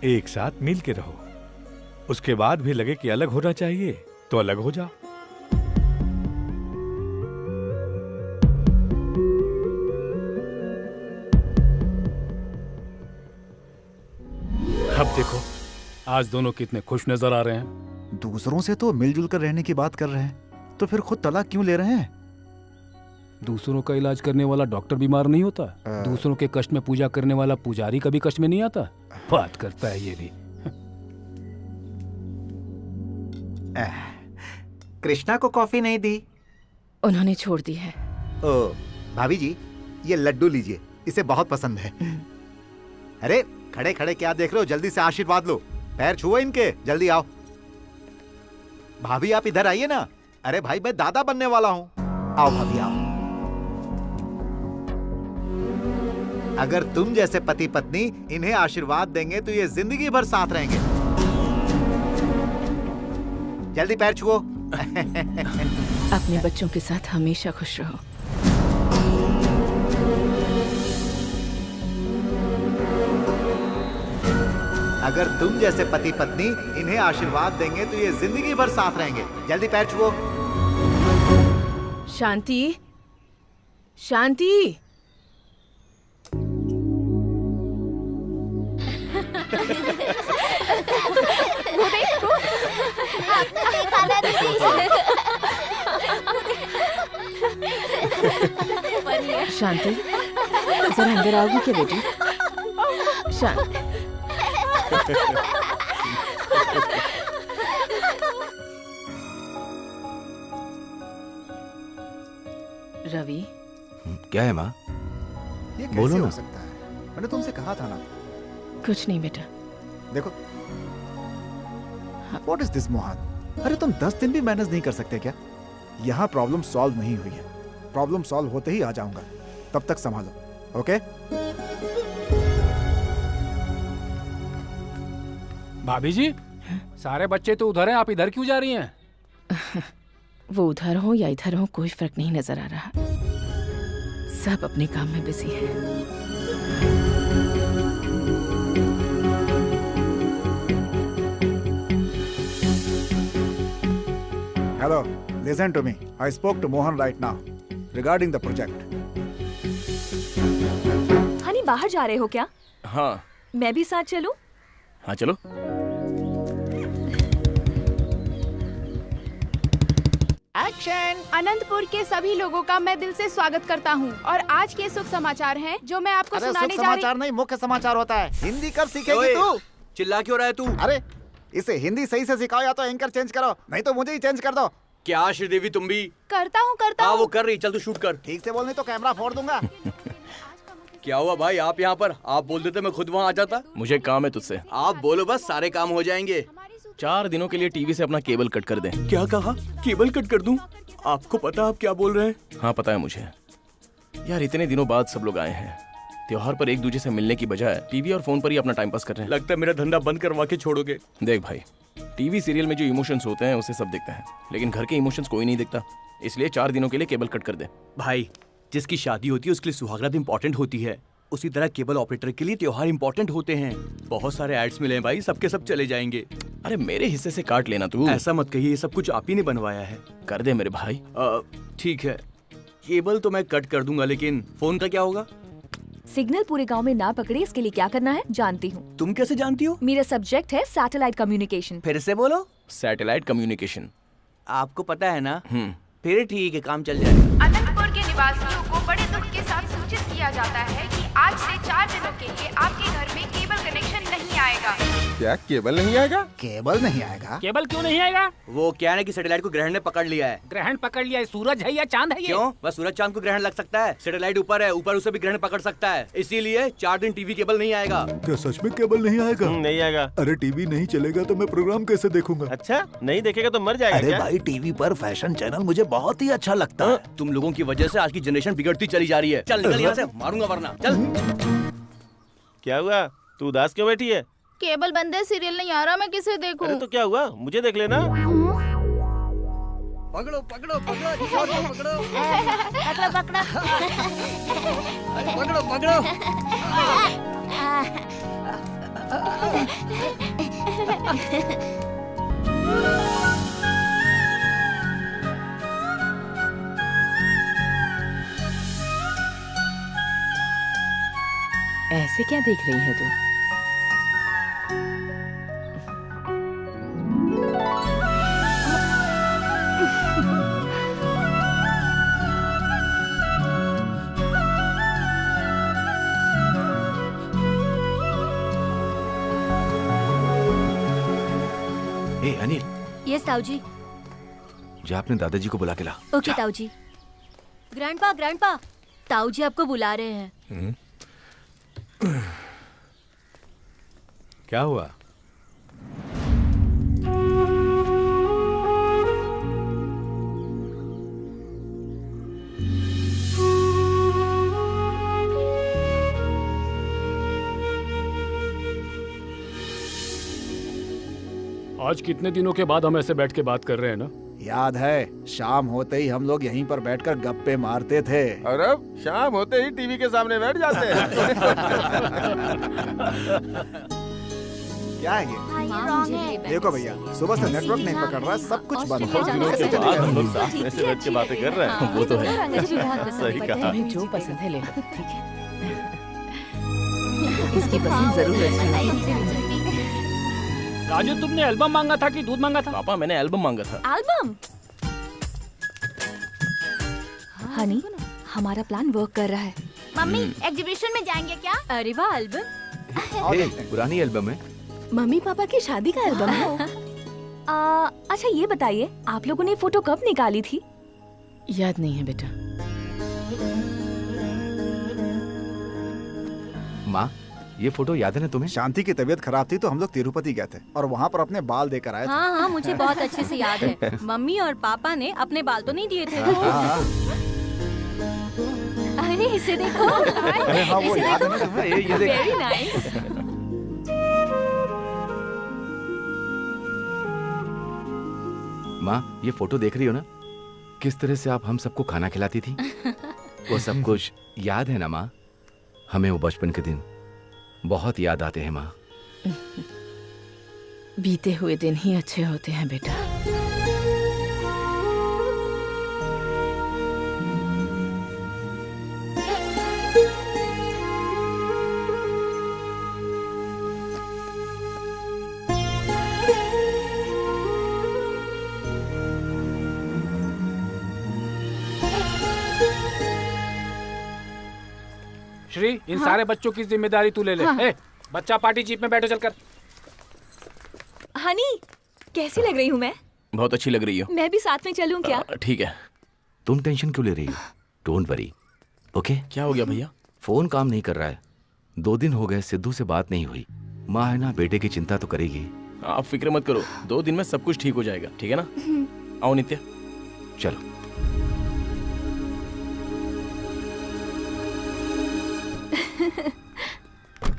एक साथ मिल के रहो। उसके बाद भी लगे कि अलग होना चाहिए तो अलग हो जाओ। अब देखो, आज दोनों कितने खुश नजर आ रहे हैं। दूसरों से तो मिलजुल कर रहने की बात कर रहे हैं, तो फिर खुद तलाक क्यों ले रहे हैं? दूसरों का इलाज करने वाला डॉक्टर बीमार नहीं होता। दूसरों के कष्ट में पूजा करने वाला पुजारी कभी कष्ट में नहीं आता। बात करता है ये भी। कृष्णा को कॉफी नहीं दी? उन्होंने छोड़ दी है। ओ भाभी जी, ये लड्डू लीजिए, इसे बहुत पसंद है। अरे खड़े खड़े क्या देख रहे हो, जल्दी से आशीर्वाद लो। पैर छुओ इनके, जल्दी आओ। भाभी आप इधर आइए ना। अरे भाई मैं दादा बनने वाला हूँ। आओ भाभी आओ। अगर तुम जैसे पति पत्नी इन्हें आशीर्वाद देंगे तो ये जिंदगी भर साथ रहेंगे। जल्दी पैर छुओ। अपने बच्चों के साथ हमेशा खुश रहो। अगर तुम जैसे पति पत्नी इन्हें आशीर्वाद देंगे तो ये जिंदगी भर साथ रहेंगे। जल्दी पैर छुओ। शांति, शांति। वो देखो, आपने देखा ना दीदी? शांति, जरा अंदर आओगी क्या बेटी? शांति। रवि, क्या है माँ? ये बोलो कैसे ना। हो सकता है? मैंने तुमसे कहा था ना। कुछ नहीं बेटा। देखो, व्हाट इज दिस मोहन? अरे तुम 10 दिन भी मैनेज नहीं कर सकते क्या? यहाँ प्रॉब्लम सॉल्व नहीं हुई है। प्रॉब्लम सॉल्व होते ही आ जाऊंगा, तब तक संभालो। ओके? भाभी जी, सारे बच्चे तो उधर हैं, आप इधर क्यों जा रही हैं? वो उधर हो या इधर हो कोई फर्क नहीं नजर आ रहा। सब अपने काम में बिजी हैं। Hello, listen to me. I spoke to Mohan right now regarding the project. Honey बाहर जा रहे हो क्या? हाँ मैं भी साथ चलूं? हाँ चलो। एक्शन। अनंतपुर के सभी लोगों का मैं दिल से स्वागत करता हूं और आज के सुख समाचार हैं जो मैं आपको अरे सुनाने सुख जा रही। समाचार नहीं, मुख्य समाचार होता है। हिंदी कब सीखेगी तू? चिल्ला क्यों रहा है तू? अरे इसे हिंदी सही से सिखाओ या तो एंकर चेंज करो, नहीं तो मुझे ही चेंज कर दो। क्या श्रीदेवी तुम भी? करता हाँ हूँ। वो कर रही, चल तू शूट कर। ठीक से बोलने तो कैमरा फोड़ दूंगा। क्या हुआ भाई, आप यहाँ पर? आप बोल देते मैं खुद वहाँ आ जाता। मुझे काम है तुझसे। आप बोलो बस, सारे काम हो जाएंगे। 4 दिनों के लिए टीवी से अपना केबल कट कर दें। क्या कहा? केबल कट कर दूं? आपको पता आप क्या बोल रहे हैं? हाँ पता है मुझे। यार इतने दिनों बाद सब लोग आए हैं, त्योहार पर एक दूसरे से मिलने की बजाय टीवी और फोन पर ही अपना टाइम पास कर रहे हैं। लगता है मेरा धंधा बंद करवा के छोड़ोगे। देख भाई, टीवी सीरियल में जो इमोशंस होते हैं उसे सब देखते हैं, लेकिन घर के इमोशंस कोई नहीं देखता। इसलिए 4 दिनों के लिए केबल कट कर दे। भाई, जिसकी शादी होती है उसके लिए सुहागरात इंपॉर्टेंट होती है, उसी तरह केबल ऑपरेटर के लिए त्योहार इंपॉर्टेंट होते हैं। बहुत सारे एड्स मिले हैं भाई, सबके सब चले जाएंगे। अरे मेरे हिस्से से काट लेना तू। ऐसा मत कहिए, ये सब कुछ आप ही ने बनवाया है। कर दे मेरे भाई। ठीक है, केबल तो मैं कट कर दूंगा, लेकिन फोन का क्या होगा? सिग्नल पूरे गांव में ना पकड़े, इसके लिए क्या करना है जानती हूँ। तुम कैसे जानती हो? मेरा सब्जेक्ट है सैटेलाइट कम्युनिकेशन। फिर से बोलो। Satellite communication. आपको पता है ना? फिर ठीक है, काम चल जाएगा। अनंतपुर के निवासियों को बड़े दुख के साथ सूचित किया जाता है कि आज से 4 दिनों के लिए आपके घर में केबल कनेक्शन नहीं आएगा। क्या केबल नहीं आएगा? केबल नहीं आएगा? केबल क्यों नहीं आएगा? वो क्या है कि सैटेलाइट को ग्रहण ने पकड़ लिया है। ग्रहण पकड़ लिया है? सूरज है या चांद है ये? क्यों? बस सूरज चांद को ग्रहण लग सकता है। सैटेलाइट ऊपर है, ऊपर उसे भी ग्रहण पकड़ सकता है, इसीलिए 4 दिन टीवी केबल नहीं आएगा। क्या सच में केबल नहीं आएगा? नहीं आएगा। अरे टीवी नहीं चलेगा तो मैं प्रोग्राम कैसे देखूंगा? अच्छा, नहीं देखेगा तो मर जाएगा। अरे क्या? भाई, टीवी पर फैशन चैनल मुझे बहुत ही अच्छा लगता है। तुम लोगों की वजह से आज की जनरेशन बिगड़ती चली जा रही है। चल निकल यहाँ से, मारूंगा वरना। चल। क्या हुआ? तू उदास क्यों बैठी है? केबल बंद है, सीरियल नहीं आ रहा, मैं किसे देखूं? अरे तो क्या हुआ? मुझे देख लेना। पकड़ो पकड़ो पकड़ो, जोर से पकड़ो। पकड़ो पकड़ो। पकड़ो पकड़ो। ऐसे क्या देख रही है तू? ए अनिल, यस ताऊ जी। जा अपने दादाजी को बुला के ला। ओके ताऊ जी। ग्रैंडपा ग्रैंडपा, ताऊ जी आपको बुला रहे हैं। क्या हुआ? आज कितने दिनों के बाद हम ऐसे बैठ के बात कर रहे हैं ना? याद है, शाम होते ही हम लोग यहीं पर बैठकर गप्पे मारते थे। और अब शाम होते ही टीवी के सामने बैठ जाते हैं। क्या है ये? रॉन्ग है। देखो भैया, सुबह से नेटवर्क नहीं पकड़ रहा, सब कुछ बंद है। दिनों के बाद हम लोग साथ में से बैठ के बातें कर रहे हैं। वो तो है। सही कहा। तुम्हें जो पसंद है ले लो, ठीक है? इसकी पसंद जरूर अच्छी। राजू, तुमने एल्बम मांगा था कि दूध मांगा था? पापा, मैंने एल्बम मांगा था। एल्बम? हनी, हमारा प्लान वर्क कर रहा है। मम्मी, एग्जीबिशन में जाएंगे क्या? अरे वाह, एल्बम? ए, पुरानी एल्बम है। मम्मी पापा की शादी का एल्बम है। अच्छा ये बताइए, आप लोगों ने फोटो कब निकाली थी? याद नहीं है बेटा। माँ, ये फोटो याद है ना तुम्हें? शांति की तबीयत खराब थी तो हम लोग तिरुपति गए थे और वहाँ पर अपने बाल देकर आए थे। हाँ हाँ, मुझे बहुत अच्छे से याद है। मम्मी और पापा ने अपने बाल तो नहीं दिए थे। अरे इसे देखो। अरे हाँ, वो याद है ना तुम्हें? ये देख। Very nice. माँ, ये फोटो देख रही हो ना? किस तरह से आप हम सबको खाना खिलाती थी? वो सब कुछ याद है ना माँ? हमें वो बचपन के दिन बहुत याद आते हैं माँ। बीते हुए दिन ही अच्छे होते हैं बेटा। श्री, इन सारे बच्चों की जिम्मेदारी तू ले ले। ए, बच्चा पार्टी जीप में बैठो चलकर। हनी, कैसी लग रही हूँ मैं? बहुत अच्छी लग रही हो। मैं भी साथ में चलूं क्या? ठीक है। तुम टेंशन क्यों ले रही हो? Don't worry, okay? क्या हो गया भैया? फोन काम नहीं कर रहा है। 2 दिन हो गए, सिद्धू से बात नहीं हुई। माँ है ना, बेटे की चिंता तो करेगी। आप फिक्र मत करो, 2 दिन में सब कुछ ठीक हो जाएगा, ठीक है ना? आओ नित्या, चलो।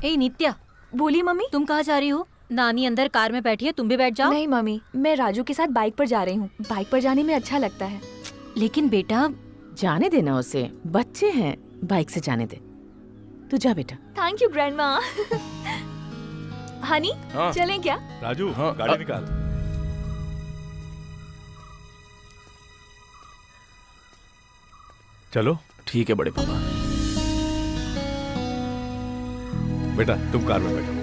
ए नित्या, बोली मम्मी, तुम कहाँ जा रही हो? नानी अंदर कार में बैठी है, तुम भी बैठ जाओ। नहीं मम्मी, मैं राजू के साथ बाइक पर जा रही हूँ। बाइक पर जाने में अच्छा लगता है। लेकिन बेटा, जाने देना उसे, बच्चे हैं, बाइक से जाने दे। तू जा बेटा। Thank you grandma. हनी, हाँ। चलें क्या? राजू, हाँ, गाड़ी निकाल। चलो। ठीक है बड़े पापा। बेटा तुम कार में बैठो।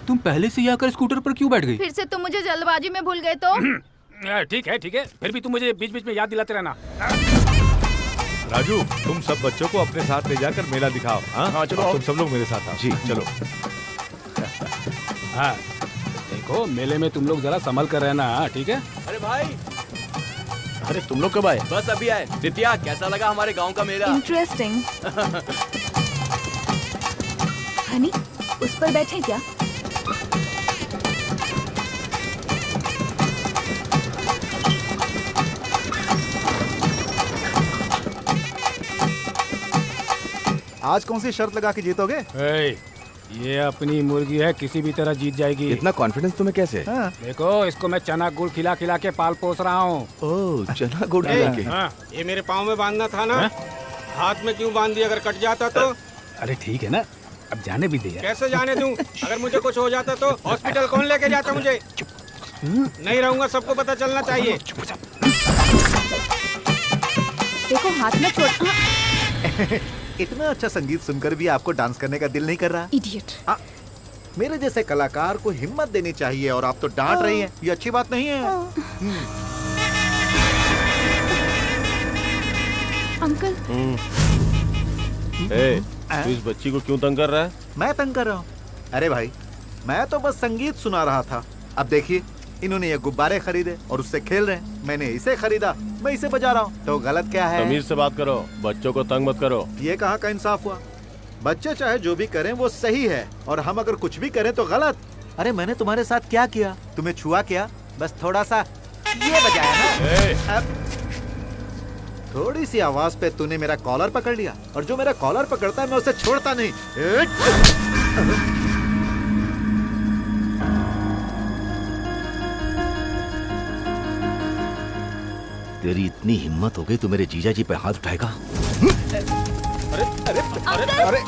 तुम पहले से ही आकर स्कूटर पर क्यों बैठ गई? फिर से तुम मुझे जल्दबाजी में भूल गए तो? ठीक है, फिर भी तुम मुझे बीच बीच में याद दिलाते रहना। राजू, तुम सब बच्चों को अपने साथ ले जाकर मेला दिखाओ। हाँ चलो। तुम सब लोग मेरे साथ आओ। जी चलो। हाँ, देखो मेले में तुम लोग जरा संभल कर रहना, ठीक है? अरे भाई, अरे तुम लोग कब आए? बस अभी आए। नित्या, कैसा लगा हमारे गांव का मेला? इंटरेस्टिंग। हनी, उस पर बैठे क्या? आज कौन सी शर्त लगा के जीतोगे? ये अपनी मुर्गी है, किसी भी तरह जीत जाएगी। इतना कॉन्फिडेंस तुम्हें कैसे? हाँ। देखो, इसको मैं चना गुड़ खिला खिला के पाल पोस रहा हूँ। ओह, चना गुड़ खिला के। हाँ, ये मेरे पाँव में बांधना था ना? हाथ में क्यों बांध दिया? अगर कट जाता तो? अरे ठीक है ना, अब जाने भी दे यार। कैसे जाने दूं? अगर मुझे कुछ हो जाता तो हॉस्पिटल कौन लेके जाता मुझे? नहीं रहूंगा, सबको पता चलना चाहिए। देखो हाथ में छोड़। इतना अच्छा संगीत सुनकर भी आपको डांस करने का दिल नहीं कर रहा? इडियट। मेरे जैसे कलाकार को हिम्मत देनी चाहिए और आप तो डांट रही हैं। ये अच्छी बात नहीं है। अंकल। तू इस बच्ची को क्यों तंग कर रहा है? मैं तंग कर रहा हूँ? अरे भाई, मैं तो बस संगीत सुना रहा था। अब देखिए, इन्होंने ये गुब्बारे खरीदे और उससे खेल रहे हैं। मैंने इसे खरीदा, मैं इसे बजा रहा हूँ। तो गलत क्या है? तमीज से बात करो, बच्चों को तंग मत करो। ये कहाँ का इंसाफ हुआ? बच्चे चाहे जो भी करें वो सही है, और हम अगर कुछ भी करें तो गलत। अरे मैंने तुम्हारे साथ क्या किया? तुम्हें छुआ क्या? बस थोड़ा सा ये बजाया ना। थोड़ी सी आवाज पे तूने मेरा कॉलर पकड़ लिया, और जो मेरा कॉलर पकड़ता है मैं उसे छोड़ता नहीं। तेरी इतनी हिम्मत हो गई तो मेरे जीजा जी पे हाथ उठाएगा? अरे अरे अरे अरे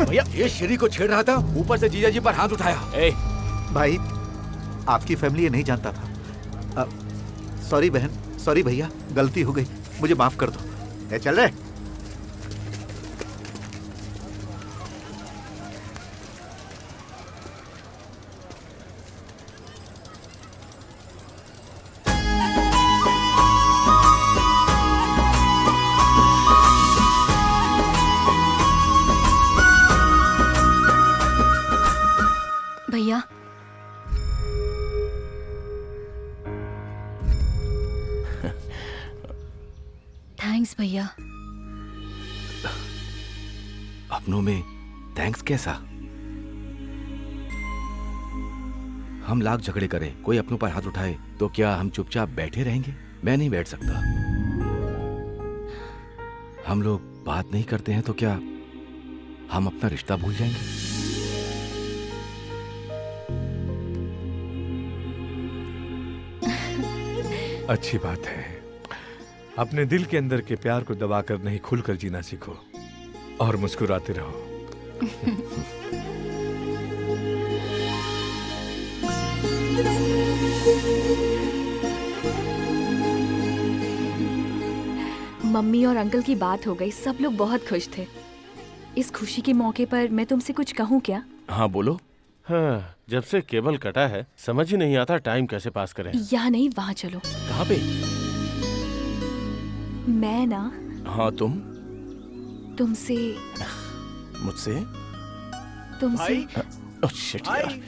भैया, ये श्री को छेड़ रहा था, ऊपर से जीजा जी पर हाथ उठाया। भाई, आपकी फैमिली ये नहीं जानता था। सॉरी बहन, सॉरी भैया, गलती हो गई, मुझे माफ कर दो। ए, चल रे। भैया, थैंक्स भैया। अपनों में थैंक्स कैसा? हम लाख झगड़े करें, कोई अपनों पर हाथ उठाए तो क्या हम चुपचाप बैठे रहेंगे? मैं नहीं बैठ सकता। हम लोग बात नहीं करते हैं तो क्या हम अपना रिश्ता भूल जाएंगे? अच्छी बात है। अपने दिल के अंदर के प्यार को दबाकर नहीं, खुलकर जीना सीखो और मुस्कुराते रहो। मम्मी और अंकल की बात हो गई, सब लोग बहुत खुश थे। इस खुशी के मौके पर मैं तुमसे कुछ कहूँ क्या? हाँ बोलो। हाँ, जब से केबल कटा है समझ ही नहीं आता टाइम कैसे पास करें। यहाँ नहीं, वहाँ चलो। कहाँ पे? मैं ना। हाँ तुम? तुमसे। मुझसे? तुमसे। शिट यार।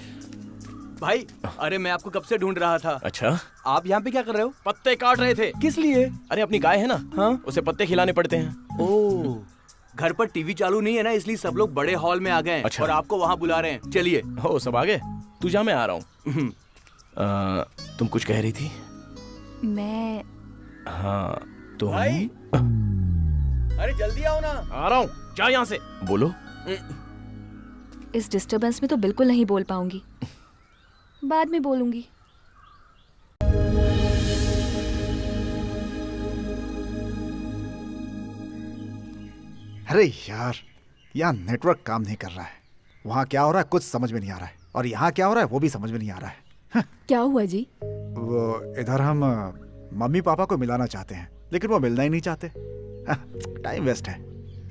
भाई अरे मैं आपको कब से ढूंढ रहा था। अच्छा, आप यहाँ पे क्या कर रहे हो? पत्ते काट रहे थे। किस लिए? अरे अपनी गाय है ना, हाँ, उसे पत्ते खिलाने पड़ते हैं। ओह, घर पर टीवी चालू नहीं है ना, इसलिए सब लोग बड़े हॉल में आ गए हैं। अच्छा। और आपको वहाँ बुला रहे हैं। चलिए। हो सब आ गए? तू जा, मैं आ रहा हूँ। तुम कुछ कह रही थी? मैं हाँ तो भाई, अरे जल्दी आओ ना। आ रहा हूँ, जा यहाँ से। बोलो। इस डिस्टरबेंस में तो बिल्कुल नहीं बोल पाऊंगी, बाद में बोलूंगी। अरे यार, यहाँ नेटवर्क काम नहीं कर रहा है। वहाँ क्या हो रहा है कुछ समझ में नहीं आ रहा है, और यहाँ क्या हो रहा है वो भी समझ में नहीं आ रहा है। क्या हुआ जी? वो इधर हम मम्मी पापा को मिलाना चाहते हैं, लेकिन वो मिलना ही नहीं चाहते। टाइम वेस्ट है,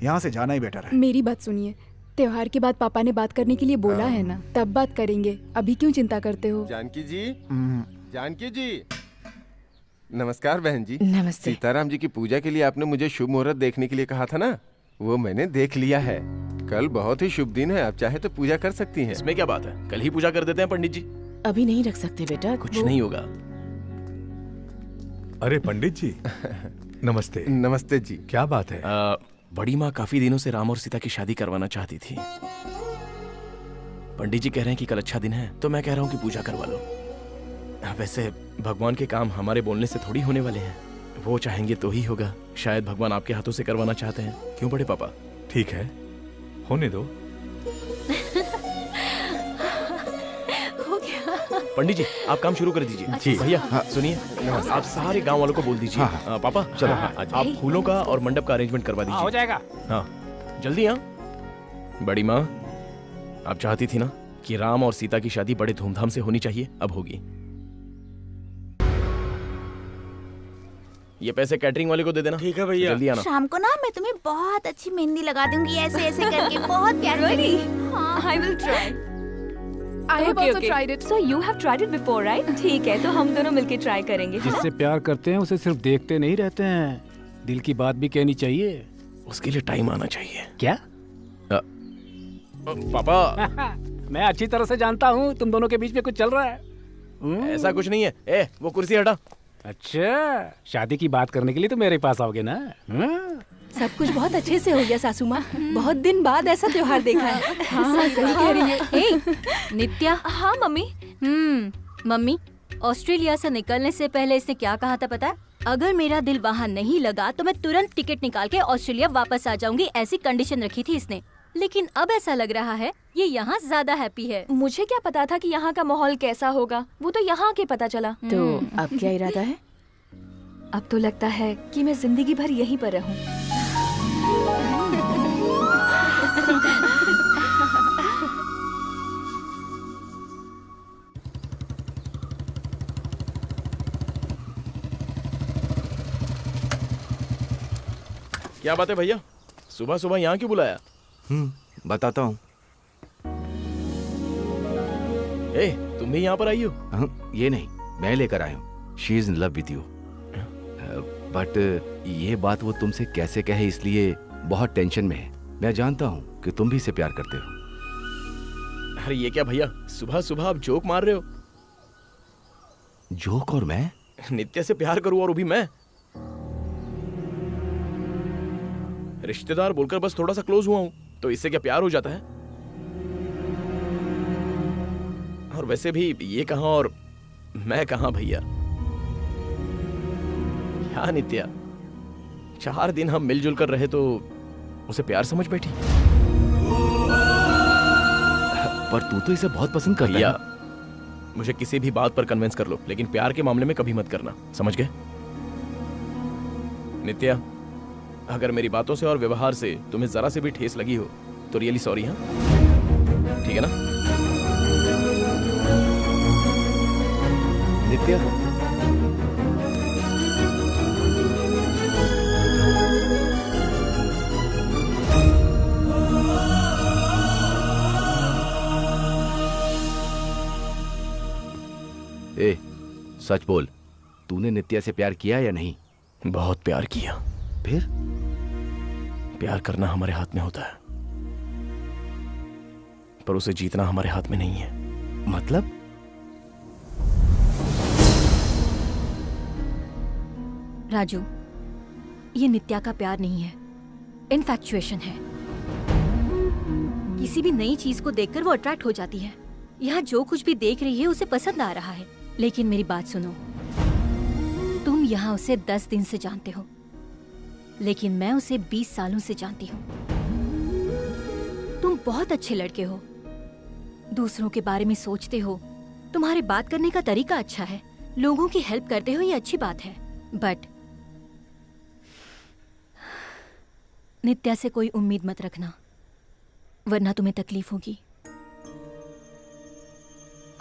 यहाँ से जाना ही बेटर है। मेरी बात सुनिए, त्योहार के बाद पापा ने बात करने के लिए बोला है ना, तब बात करेंगे। अभी क्यों चिंता करते हो? जानकी जी, जानकी जी, नमस्कार बहन जी। नमस्ते। सीताराम जी की पूजा के लिए आपने मुझे शुभ मुहूर्त देखने के लिए कहा था ना, वो मैंने देख लिया है। कल बहुत ही शुभ दिन है, आप चाहे तो पूजा कर सकती हैं। इसमें क्या बात है, कल ही पूजा कर देते हैं पंडित जी। अभी नहीं रख सकते बेटा, कुछ नहीं होगा। अरे पंडित जी, नमस्ते। नमस्ते जी। क्या बात है? बड़ी माँ काफी दिनों से राम और सीता की शादी करवाना चाहती थी। पंडित जी कह रहे हैं कि कल अच्छा दिन है, तो मैं कह रहा हूँ कि पूजा करवा लो। वैसे भगवान के काम हमारे बोलने से थोड़ी होने वाले हैं, वो चाहेंगे तो ही होगा। शायद भगवान आपके हाथों से करवाना चाहते हैं, क्यों बड़े पापा? ठीक है, होने दो। हो गया। पंडित जी आप काम शुरू कर दीजिए। जी भैया सुनिए, आप सारे गांव वालों को बोल दीजिए। पापा चलो, आप फूलों का और मंडप का अरेंजमेंट करवा दीजिए। हो जाएगा। हाँ जल्दी। हाँ बड़ी माँ, आप चाहती थी ना कि राम और सीता की शादी बड़े धूमधाम से होनी चाहिए, अब होगी। ये पैसे कैटरिंग वाले को दे देना। ठीक है भैया। जल्दी आना। शाम को ना मैं तुम्हें बहुत अच्छी मेहंदी लगा दूंगी, ऐसे ऐसे करके, बहुत प्यारी Really? हाँ। I will try. I have also tried it. So you have tried it before, right? ठीक है, तो हम दोनों मिलके ट्राई करेंगे। है ना? जिससे प्यार करते हैं उसे सिर्फ देखते नहीं रहते हैं, दिल की बात भी कहनी चाहिए। उसके लिए टाइम आना चाहिए। क्या? पापा मैं अच्छी तरह से जानता हूँ तुम दोनों के बीच में कुछ चल रहा है। ऐसा कुछ नहीं है। ए वो कुर्सी हटा। अच्छा, शादी की बात करने के लिए तो मेरे पास आओगे ना? सब कुछ बहुत अच्छे से हो गया सासू माँ, बहुत दिन बाद ऐसा त्योहार देखा है। हाँ, सही कह रही है। नित्या। हाँ मम्मी। मम्मी, ऑस्ट्रेलिया से निकलने से पहले इसने क्या कहा था पता है? अगर मेरा दिल वहाँ नहीं लगा तो मैं तुरंत टिकट निकाल के ऑस्ट्रेलिया वापस आ जाऊंगी, ऐसी कंडीशन रखी थी इसने। लेकिन अब ऐसा लग रहा है ये यहाँ ज्यादा हैप्पी है। मुझे क्या पता था कि यहाँ का माहौल कैसा होगा, वो तो यहाँ के पता चला। तो अब क्या इरादा है? अब तो लगता है कि मैं जिंदगी भर यहीं पर रहूं। क्या बात है भैया, सुबह सुबह यहाँ क्यों बुलाया? बताता हूँ। ए, तुम भी यहाँ पर आई हो? ये नहीं, मैं लेकर आया हूँ। She is in love with you. But ये बात वो तुमसे कैसे कहे, इसलिए बहुत टेंशन में है। मैं जानता हूँ कि तुम भी इसे प्यार करते हो। अरे ये क्या भैया, सुबह सुबह आप जोक मार रहे हो? जोक? और मैं नित्या से प्यार करूँ और वो भी मैं? रिश्तेदार बोलकर बस थोड़ा सा क्लोज हुआ हूँ, तो इससे क्या प्यार हो जाता है? और वैसे भी ये कहाँ और मैं कहाँ भैया? क्या नित्या, 4 दिन हम मिलजुल कर रहे तो उसे प्यार समझ बैठी? पर तू तो इसे बहुत पसंद करता है। मुझे किसी भी बात पर कन्विंस कर लो, लेकिन प्यार के मामले में कभी मत करना, समझ गए? नित्या, अगर मेरी बातों से और व्यवहार से तुम्हें जरा से भी ठेस लगी हो तो रियली सॉरी। हाँ ठीक है ना? नित्या, ए, सच बोल, तूने नित्या से प्यार किया या नहीं? बहुत प्यार किया। फिर? प्यार करना हमारे हाथ में होता है, पर उसे जीतना हमारे हाथ में नहीं है। मतलब? राजू, ये नित्या का प्यार नहीं है, इन्फैक्चुएशन है। किसी भी नई चीज को देखकर वो अट्रैक्ट हो जाती है। यहाँ जो कुछ भी देख रही है उसे पसंद आ रहा है। लेकिन मेरी बात सुनो, तुम यहाँ उसे 10 दिन से जानते हो, लेकिन मैं उसे 20 सालों से जानती हूँ। तुम बहुत अच्छे लड़के हो, दूसरों के बारे में सोचते हो, तुम्हारे बात करने का तरीका अच्छा है, लोगों की हेल्प करते हो, ये अच्छी बात है। बट नित्या से कोई उम्मीद मत रखना, वरना तुम्हें तकलीफ होगी,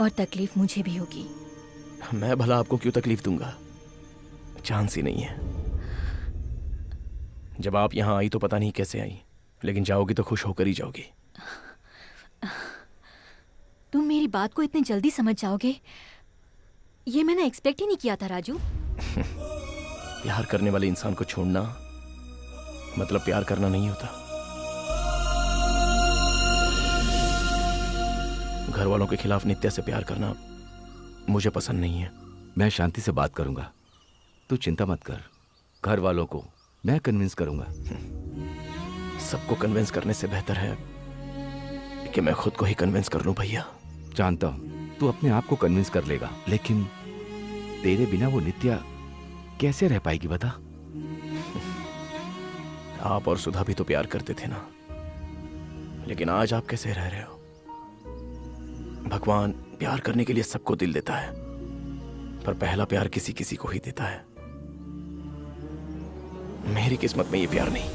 और तकलीफ मुझे भी होगी। मैं भला आपको क्यों तकलीफ दूंगा? चांस ही नहीं है। जब आप यहाँ आई तो पता नहीं कैसे आई, लेकिन जाओगी तो खुश होकर ही जाओगी। तुम मेरी बात को इतनी जल्दी समझ जाओगे, ये मैंने एक्सपेक्ट ही नहीं किया था राजू। प्यार करने वाले इंसान को छोड़ना मतलब प्यार करना नहीं होता। घर वालों के खिलाफ नित्या से प्यार करना मुझे पसंद नहीं है। मैं शांति से बात करूंगा, तू चिंता मत कर। घर वालों को मैं कन्विंस करूंगा। सबको कन्विंस करने से बेहतर है कि मैं खुद को ही कन्विंस कर लूं भैया। जानता हूं तू अपने आप को कन्विंस कर लेगा, लेकिन तेरे बिना वो नित्या कैसे रह पाएगी बता? आप और सुधा भी तो प्यार करते थे ना, लेकिन आज आप कैसे रह रहे हो? भगवान प्यार करने के लिए सबको दिल देता है, पर पहला प्यार किसी किसी को ही देता है। मेरी किस्मत में ये प्यार नहीं।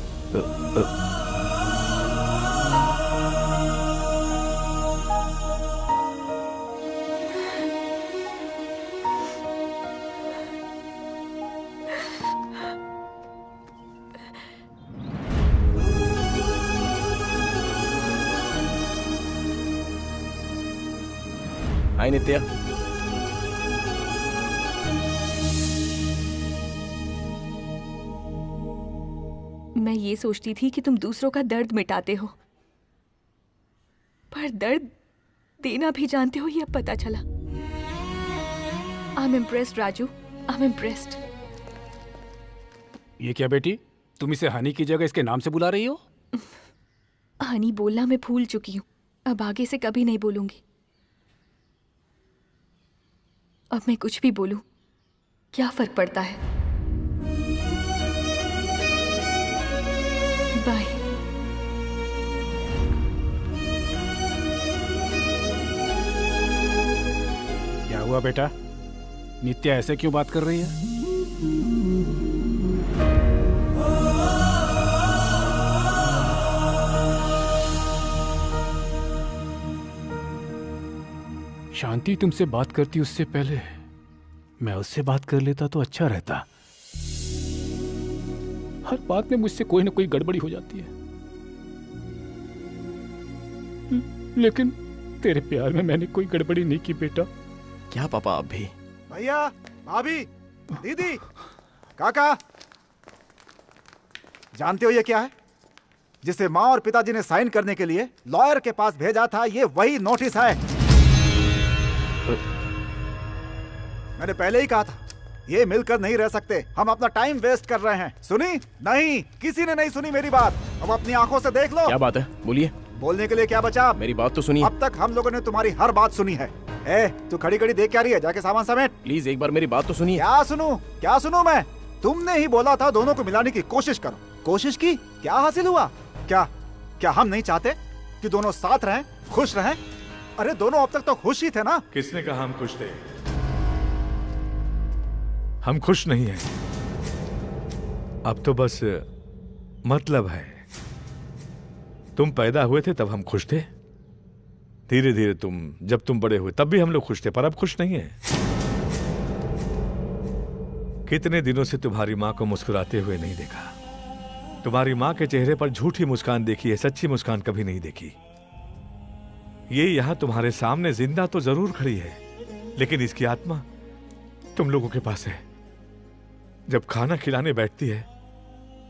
हाय नित्या। मैं ये सोचती थी कि तुम दूसरों का दर्द मिटाते हो, पर दर्द देना भी जानते हो, ये अब पता चला। I am impressed Raju, I am impressed. ये क्या बेटी, तुम इसे हनी की जगह इसके नाम से बुला रही हो? हनी बोलना मैं भूल चुकी हूँ, अब आगे से कभी नहीं बोलूंगी। अब मैं कुछ भी बोलूं, क्या फर्क पड़ता है? बाय। क्या हुआ बेटा, नित्या ऐसे क्यों बात कर रही है? शांति तुमसे बात करती उससे पहले मैं उससे बात कर लेता तो अच्छा रहता। हर बात में मुझसे कोई ना कोई गड़बड़ी हो जाती है, लेकिन तेरे प्यार में मैंने कोई गड़बड़ी नहीं की बेटा। क्या पापा आप भी? भैया, भाभी, दीदी, काका, जानते हो ये क्या है? जिसे माँ और पिताजी ने साइन करने के लिए लॉयर के पास भेजा था, ये वही नोटिस है। मैंने पहले ही कहा था, ये मिलकर नहीं रह सकते, हम अपना टाइम वेस्ट कर रहे हैं। सुनी? नहीं, किसी ने नहीं सुनी मेरी बात। अब अपनी आंखों से देख लो। क्या बात है, बोलिए। बोलने के लिए क्या बचा? मेरी बात तो सुनिए। अब तक हम लोगों ने तुम्हारी हर बात सुनी है। ए, तू खड़ी खड़ी देख क्या रही है? जाके सामान समेट। प्लीज एक बार मेरी बात तो सुनिए। क्या सुनूं? क्या सुनूं मैं? तुमने ही बोला था दोनों को मिलाने की कोशिश करो। कोशिश की, क्या हासिल हुआ? क्या हम नहीं चाहते कि दोनों साथ रहें, खुश रहें? अरे दोनों अब तक तो खुश ही थे ना। किसने कहा हम खुश थे? हम खुश नहीं हैं। अब तो बस मतलब है। तुम पैदा हुए थे तब हम खुश थे, धीरे धीरे जब तुम बड़े हुए तब भी हम लोग खुश थे, पर अब खुश नहीं है। कितने दिनों से तुम्हारी माँ को मुस्कुराते हुए नहीं देखा। तुम्हारी माँ के चेहरे पर झूठी मुस्कान देखी है, सच्ची मुस्कान कभी नहीं देखी। ये यहाँ तुम्हारे सामने जिंदा तो जरूर खड़ी है, लेकिन इसकी आत्मा तुम लोगों के पास है। जब खाना खिलाने बैठती है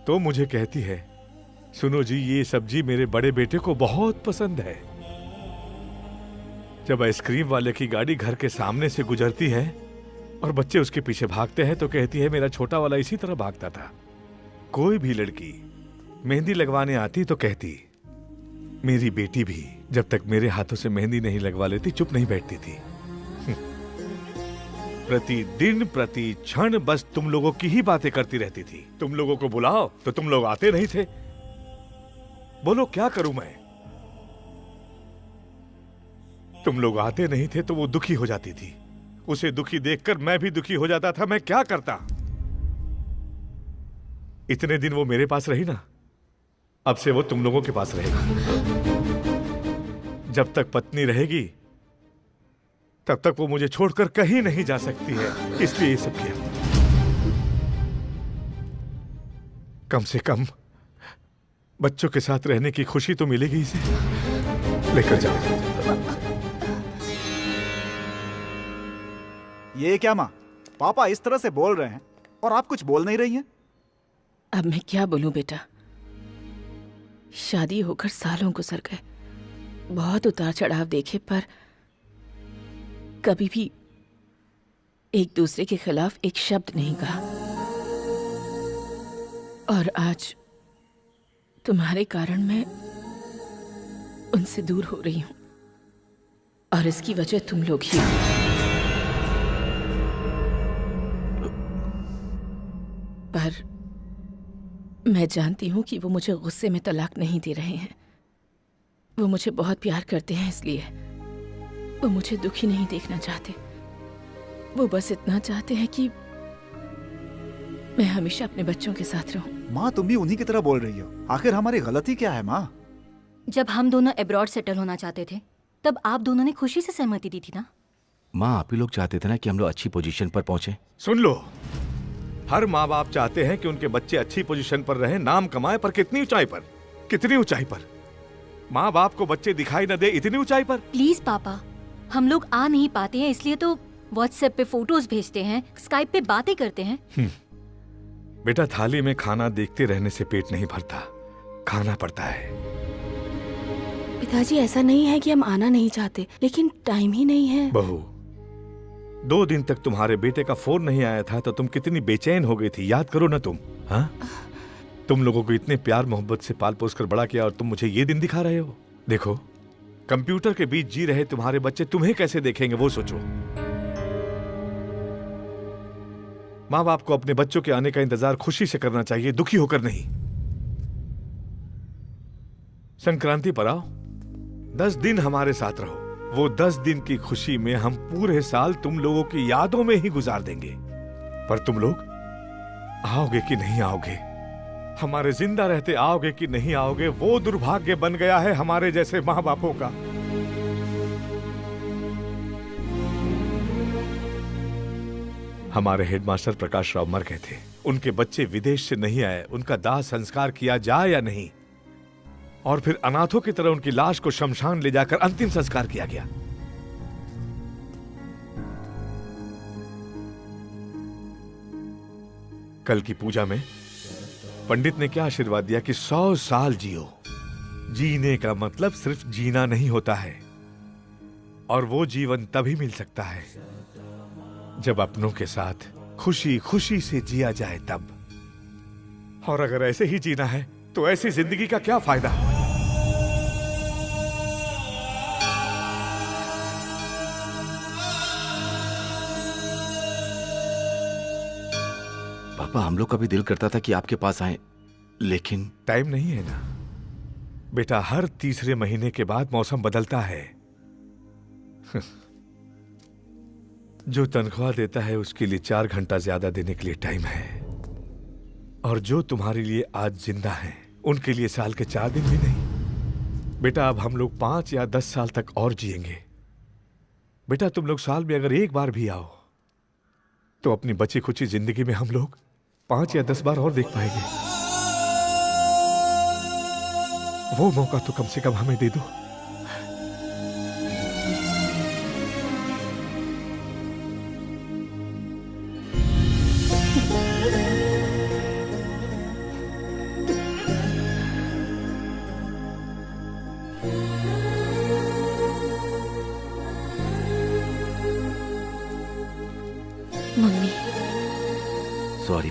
तो मुझे कहती है, सुनो जी ये सब्जी मेरे बड़े बेटे को बहुत पसंद है। जब आइसक्रीम वाले की गाड़ी घर के सामने से गुजरती है और बच्चे उसके पीछे भागते हैं तो कहती है मेरा छोटा वाला इसी तरह भागता था। कोई भी लड़की मेहंदी लगवाने आती तो कहती, मेरी बेटी भी जब तक मेरे हाथों से मेहंदी नहीं लगवा लेती चुप नहीं बैठती थी। प्रतिदिन प्रति क्षण बस तुम लोगों की ही बातें करती रहती थी। तुम लोगों को बुलाओ तो तुम लोग आते नहीं थे। बोलो क्या करूं मैं? तुम लोग आते नहीं थे तो वो दुखी हो जाती थी। उसे दुखी देखकर मैं भी दुखी हो जाता था। मैं क्या करता? इतने दिन वो मेरे पास रही ना, अब से वो तुम लोगों के पास रहेगा। जब तक पत्नी रहेगी तब तक वो मुझे छोड़कर कहीं नहीं जा सकती है, इसलिए ये सब किया। कम से कम बच्चों के साथ रहने की खुशी तो मिलेगी इसे। लेकर जाओ। ये क्या माँ, पापा इस तरह से बोल रहे हैं और आप कुछ बोल नहीं रही हैं? अब मैं क्या बोलूं बेटा, शादी होकर सालों गुजर गए, बहुत उतार चढ़ाव देखे, पर कभी भी एक दूसरे के खिलाफ एक शब्द नहीं कहा। और आज तुम्हारे कारण मैं उनसे दूर हो रही हूं और इसकी वजह तुम लोग ही हो। पर मैं जानती हूं कि वो मुझे गुस्से में तलाक नहीं दे रहे हैं। वो मुझे बहुत प्यार करते हैं, इसलिए वो मुझे दुखी नहीं देखना चाहते। वो बस इतना चाहते हैं कि मैं हमेशा अपने बच्चों के साथ रहूं। माँ तुम भी उन्हीं की तरह बोल रही हो। आखिर हमारी गलती क्या है माँ? जब हम दोनों अब्रॉड सेटल होना चाहते थे तब आप दोनों ने खुशी से सहमति दी थी ना। माँ आप ही लोग चाहते थे ना कि हम लोग अच्छी पोजीशन पर पहुंचे। सुन लो, हर माँ बाप चाहते हैं कि उनके बच्चे अच्छी पोजीशन पर रहें, नाम कमाएं, पर कितनी ऊंचाई पर? कितनी ऊंचाई पर? माँ बाप को बच्चे दिखाई न दे इतनी ऊंचाई पर? प्लीज पापा, हम लोग आ नहीं पाते हैं इसलिए तो व्हाट्सएप पे फोटोज भेजते हैं, स्काइप पे बातें करते हैं। बेटा थाली में खाना देखते रहने से पेट नहीं भरता, खाना पड़ता है। पिताजी ऐसा नहीं है कि हम आना नहीं चाहते, लेकिन टाइम ही नहीं है। बहू, 2 दिन तक तुम्हारे बेटे का फोन नहीं आया था तो तुम कितनी बेचैन हो गई थी, याद करो ना तुम। हाँ, तुम लोगों को इतने प्यार मोहब्बत से पाल पोस कर बड़ा किया और तुम मुझे ये दिन दिखा रहे हो। देखो, कंप्यूटर के बीच जी रहे तुम्हारे बच्चे तुम्हें कैसे देखेंगे वो सोचो। माँ बाप को अपने बच्चों के आने का इंतजार खुशी से करना चाहिए, दुखी होकर नहीं। संक्रांति पर आओ, 10 दिन हमारे साथ रहो। वो 10 दिन की खुशी में हम पूरे साल तुम लोगों की यादों में ही गुजार देंगे। पर तुम लोग आओगे कि नहीं आओगे? हमारे जिंदा रहते आओगे कि नहीं आओगे? वो दुर्भाग्य बन गया है हमारे जैसे माँ बापों का। हमारे हेडमास्टर प्रकाश राव मर गए थे, उनके बच्चे विदेश से नहीं आए, उनका दाह संस्कार किया जाए या नहीं, और फिर अनाथों की तरह उनकी लाश को शमशान ले जाकर अंतिम संस्कार किया गया। कल की पूजा में पंडित ने क्या आशीर्वाद दिया कि 100 साल जियो। जीने का मतलब सिर्फ जीना नहीं होता है, और वो जीवन तभी मिल सकता है जब अपनों के साथ खुशी खुशी से जिया जाए तब। और अगर ऐसे ही जीना है तो ऐसी जिंदगी का क्या फायदा? पापा हम लोग का भी दिल करता था कि आपके पास आए, लेकिन टाइम नहीं है ना बेटा। हर तीसरे महीने के बाद मौसम बदलता है। जो तनख्वाह देता है उसके लिए 4 घंटा ज्यादा देने के लिए टाइम है, और जो तुम्हारे लिए आज जिंदा हैं उनके लिए साल के 4 दिन भी नहीं। बेटा अब हम लोग 5 या 10 साल तक और जिएंगे। बेटा तुम लोग साल में अगर एक बार भी आओ तो अपनी बची खुची जिंदगी में हम लोग 5 या 10 बार और देख पाएंगे। वो मौका तो कम से कम हमें दे दो।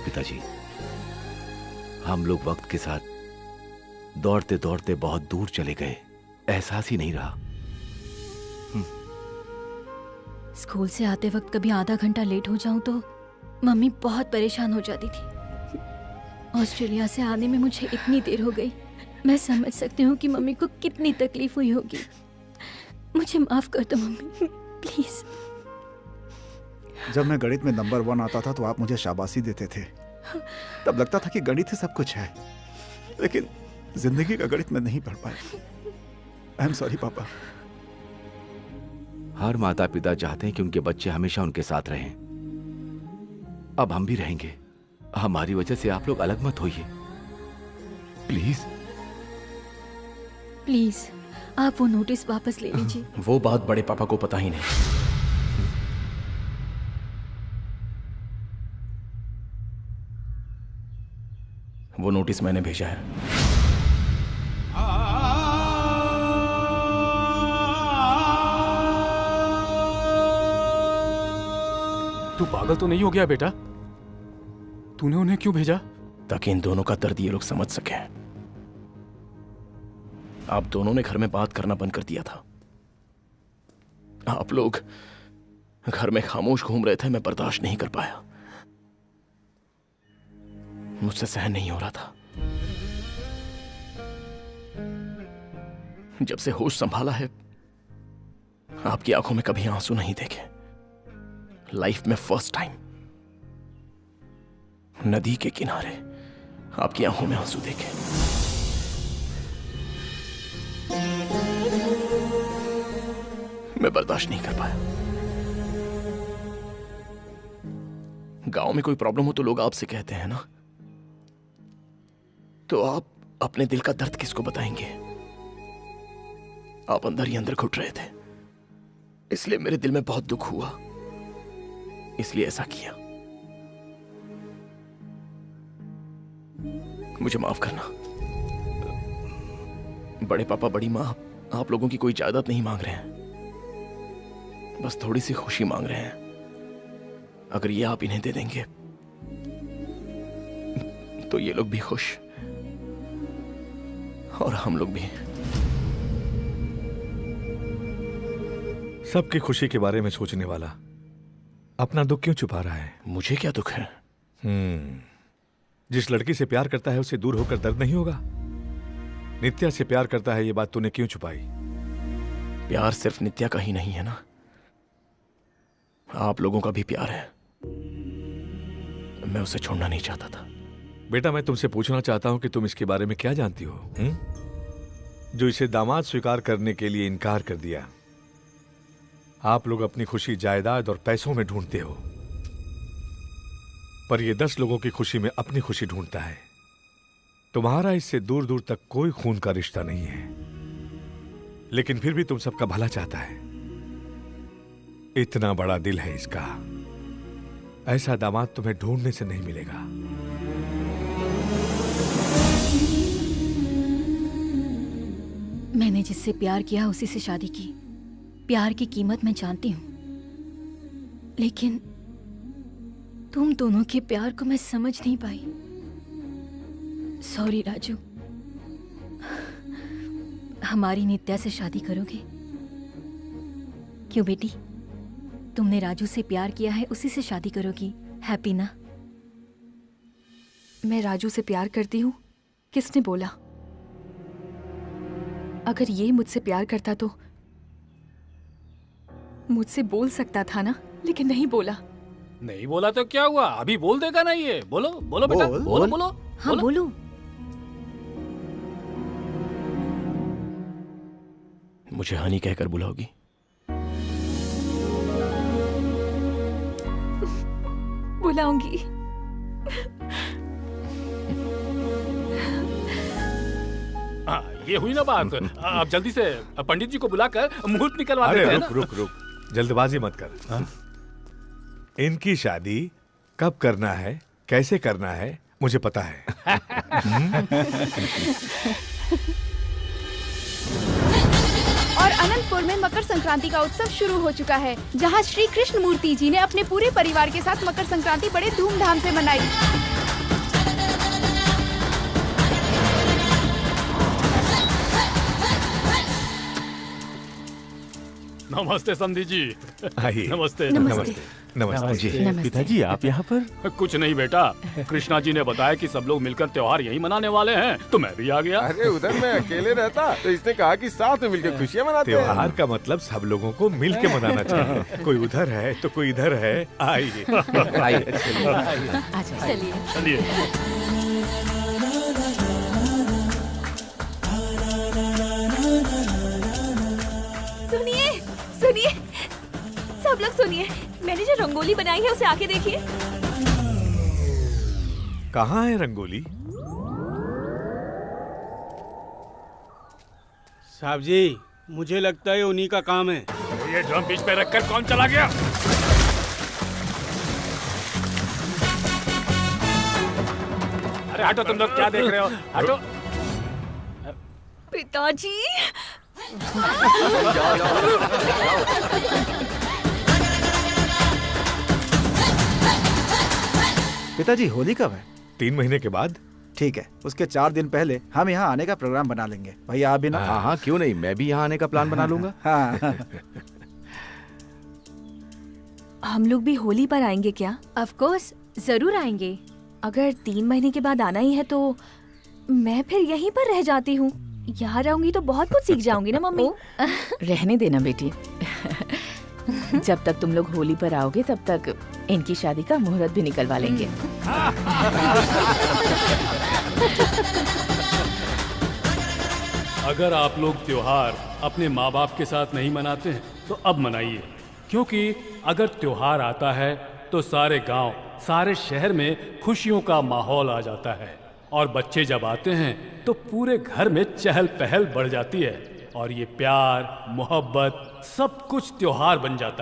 पिताजी, हम लोग वक्त के साथ दौड़ते दौड़ते बहुत दूर चले गए, एहसास ही नहीं रहा। स्कूल से आते वक्त कभी आधा घंटा लेट हो जाऊं तो मम्मी बहुत परेशान हो जाती थी। ऑस्ट्रेलिया से आने में मुझे इतनी देर हो गई। मैं समझ सकती हूँ कि मम्मी को कितनी तकलीफ हुई होगी। मुझे माफ कर दो मम्मी, प्लीज। जब मैं गणित में नंबर 1 आता था तो आप मुझे शाबाशी देते थे। तब लगता था कि गणित ही सब कुछ है, लेकिन जिंदगी का गणित में नहीं पढ़ पाया। आई एम सॉरी पापा। हर माता पिता चाहते हैं कि उनके बच्चे हमेशा उनके साथ रहें। अब हम भी रहेंगे। हमारी वजह से आप लोग अलग मत होइए, प्लीज। प्लीज आप वो नोटिस वापस ले लीजिए। वो बात बड़े पापा को पता ही नहीं। वो नोटिस मैंने भेजा है। तू पागल तो नहीं हो गया बेटा? तूने उन्हें क्यों भेजा? ताकि इन दोनों का दर्द ये लोग समझ सकें। आप दोनों ने घर में बात करना बंद कर दिया था। आप लोग घर में खामोश घूम रहे थे, मैं बर्दाश्त नहीं कर पाया। मुझसे सहन नहीं हो रहा था। जब से होश संभाला है, आपकी आंखों में कभी आंसू नहीं देखे। लाइफ में फर्स्ट टाइम नदी के किनारे आपकी आंखों में आंसू देखे। मैं बर्दाश्त नहीं कर पाया। गांव में कोई प्रॉब्लम हो तो लोग आपसे कहते हैं ना, तो आप अपने दिल का दर्द किसको बताएंगे? आप अंदर ही अंदर घुट रहे थे, इसलिए मेरे दिल में बहुत दुख हुआ, इसलिए ऐसा किया। मुझे माफ करना। बड़े पापा बड़ी माँ आप लोगों की कोई जायदाद नहीं मांग रहे हैं, बस थोड़ी सी खुशी मांग रहे हैं। अगर ये आप इन्हें दे देंगे तो ये लोग भी खुश और हम लोग भी। सबकी खुशी के बारे में सोचने वाला अपना दुख क्यों छुपा रहा है? मुझे क्या दुख है? जिस लड़की से प्यार करता है उसे दूर होकर दर्द नहीं होगा? नित्या से प्यार करता है, ये बात तूने क्यों छुपाई? प्यार सिर्फ नित्या का ही नहीं है ना, आप लोगों का भी प्यार है। मैं उसे छोड़ना नहीं चाहता था। बेटा, मैं तुमसे पूछना चाहता हूं कि तुम इसके बारे में क्या जानती हो, जो इसे दामाद स्वीकार करने के लिए इनकार कर दिया। आप लोग अपनी खुशी जायदाद और पैसों में ढूंढते हो, पर ये 10 लोगों की खुशी में अपनी खुशी ढूंढता है। तुम्हारा इससे दूर दूर तक कोई खून का रिश्ता नहीं है, लेकिन फिर भी तुम सबका भला चाहता है। इतना बड़ा दिल है इसका, ऐसा दामाद तुम्हें ढूंढने से नहीं मिलेगा। मैंने जिससे प्यार किया उसी से शादी की। प्यार की कीमत मैं जानती हूँ, लेकिन तुम दोनों के प्यार को मैं समझ नहीं पाई। सॉरी राजू। हमारी नित्या से शादी करोगे? क्यों बेटी, तुमने राजू से प्यार किया है, उसी से शादी करोगी, हैप्पी ना? मैं राजू से प्यार करती हूँ? किसने बोला? अगर ये मुझसे प्यार करता तो मुझसे बोल सकता था ना, लेकिन नहीं बोला। नहीं बोला तो क्या हुआ? अभी बोल देगा ना ये। बोलो बोलो बेटा, बोलो बोलो। हाँ बोलो। मुझे हनी कहकर बुलाओगी? बुलाऊंगी। ये हुई ना बात। अब जल्दी से पंडित जी को बुलाकर मुहूर्त निकलवा देते हैं ना। रुक रुक, जल्दबाजी मत कर। इनकी शादी कब करना है, कैसे करना है, मुझे पता है। और अनंतपुर में मकर संक्रांति का उत्सव शुरू हो चुका है, जहां श्री कृष्ण मूर्ति जी ने अपने पूरे परिवार के साथ मकर संक्रांति बड़े धूमधाम से मनाई। नमस्ते समधी जी। आइए। नमस्ते। नमस्ते। नमस्ते जी। पिताजी आप यहाँ पर? कुछ नहीं बेटा, कृष्णा जी ने बताया कि सब लोग मिलकर त्योहार यहीं मनाने वाले हैं, तो मैं भी आ गया। अरे उधर मैं अकेले रहता तो इसने कहा कि साथ में मिलकर खुशियाँ मनाते हैं। त्योहार का मतलब सब लोगों को मिल के मनाना चाहिए। कोई उधर है तो कोई इधर है। आइए। चलिए। सुनिए सुनिए, सब लोग सुनिए, मैंने जो रंगोली बनाई है उसे आके देखिए। कहाँ है रंगोली? साहब जी, मुझे लगता है उन्हीं का काम है। ये ड्रम बीच पे रखकर कौन चला गया? अरे हटो, तुम लोग क्या देख रहे हो? हटो। पिताजी। पिताजी होली कब है? 3 महीने के बाद। ठीक है, उसके 4 दिन पहले हम यहाँ आने का प्रोग्राम बना लेंगे। भैया आप भी ना? हाँ हाँ, क्यों नहीं, मैं भी यहाँ आने का प्लान बना लूंगा। हाँ। हम लोग भी होली पर आएंगे क्या? ऑफ कोर्स, जरूर आएंगे। अगर 3 महीने के बाद आना ही है तो मैं फिर यहीं पर रह जाती हूँ। यहाँ रहूंगी तो बहुत कुछ सीख जाऊंगी ना मम्मी। रहने देना बेटी। जब तक तुम लोग होली पर आओगे तब तक इनकी शादी का मुहूर्त भी निकलवा लेंगे। अगर आप लोग त्योहार अपने माँ बाप के साथ नहीं मनाते हैं तो अब मनाइए, क्योंकि अगर त्योहार आता है तो सारे गांव, सारे शहर में खुशियों का माहौल आ जाता है और बच्चे जब आते हैं तो पूरे घर में चहल पहल बढ़ जाती है और ये प्यार, मोहब्बत सब कुछ त्योहार बन जाता है।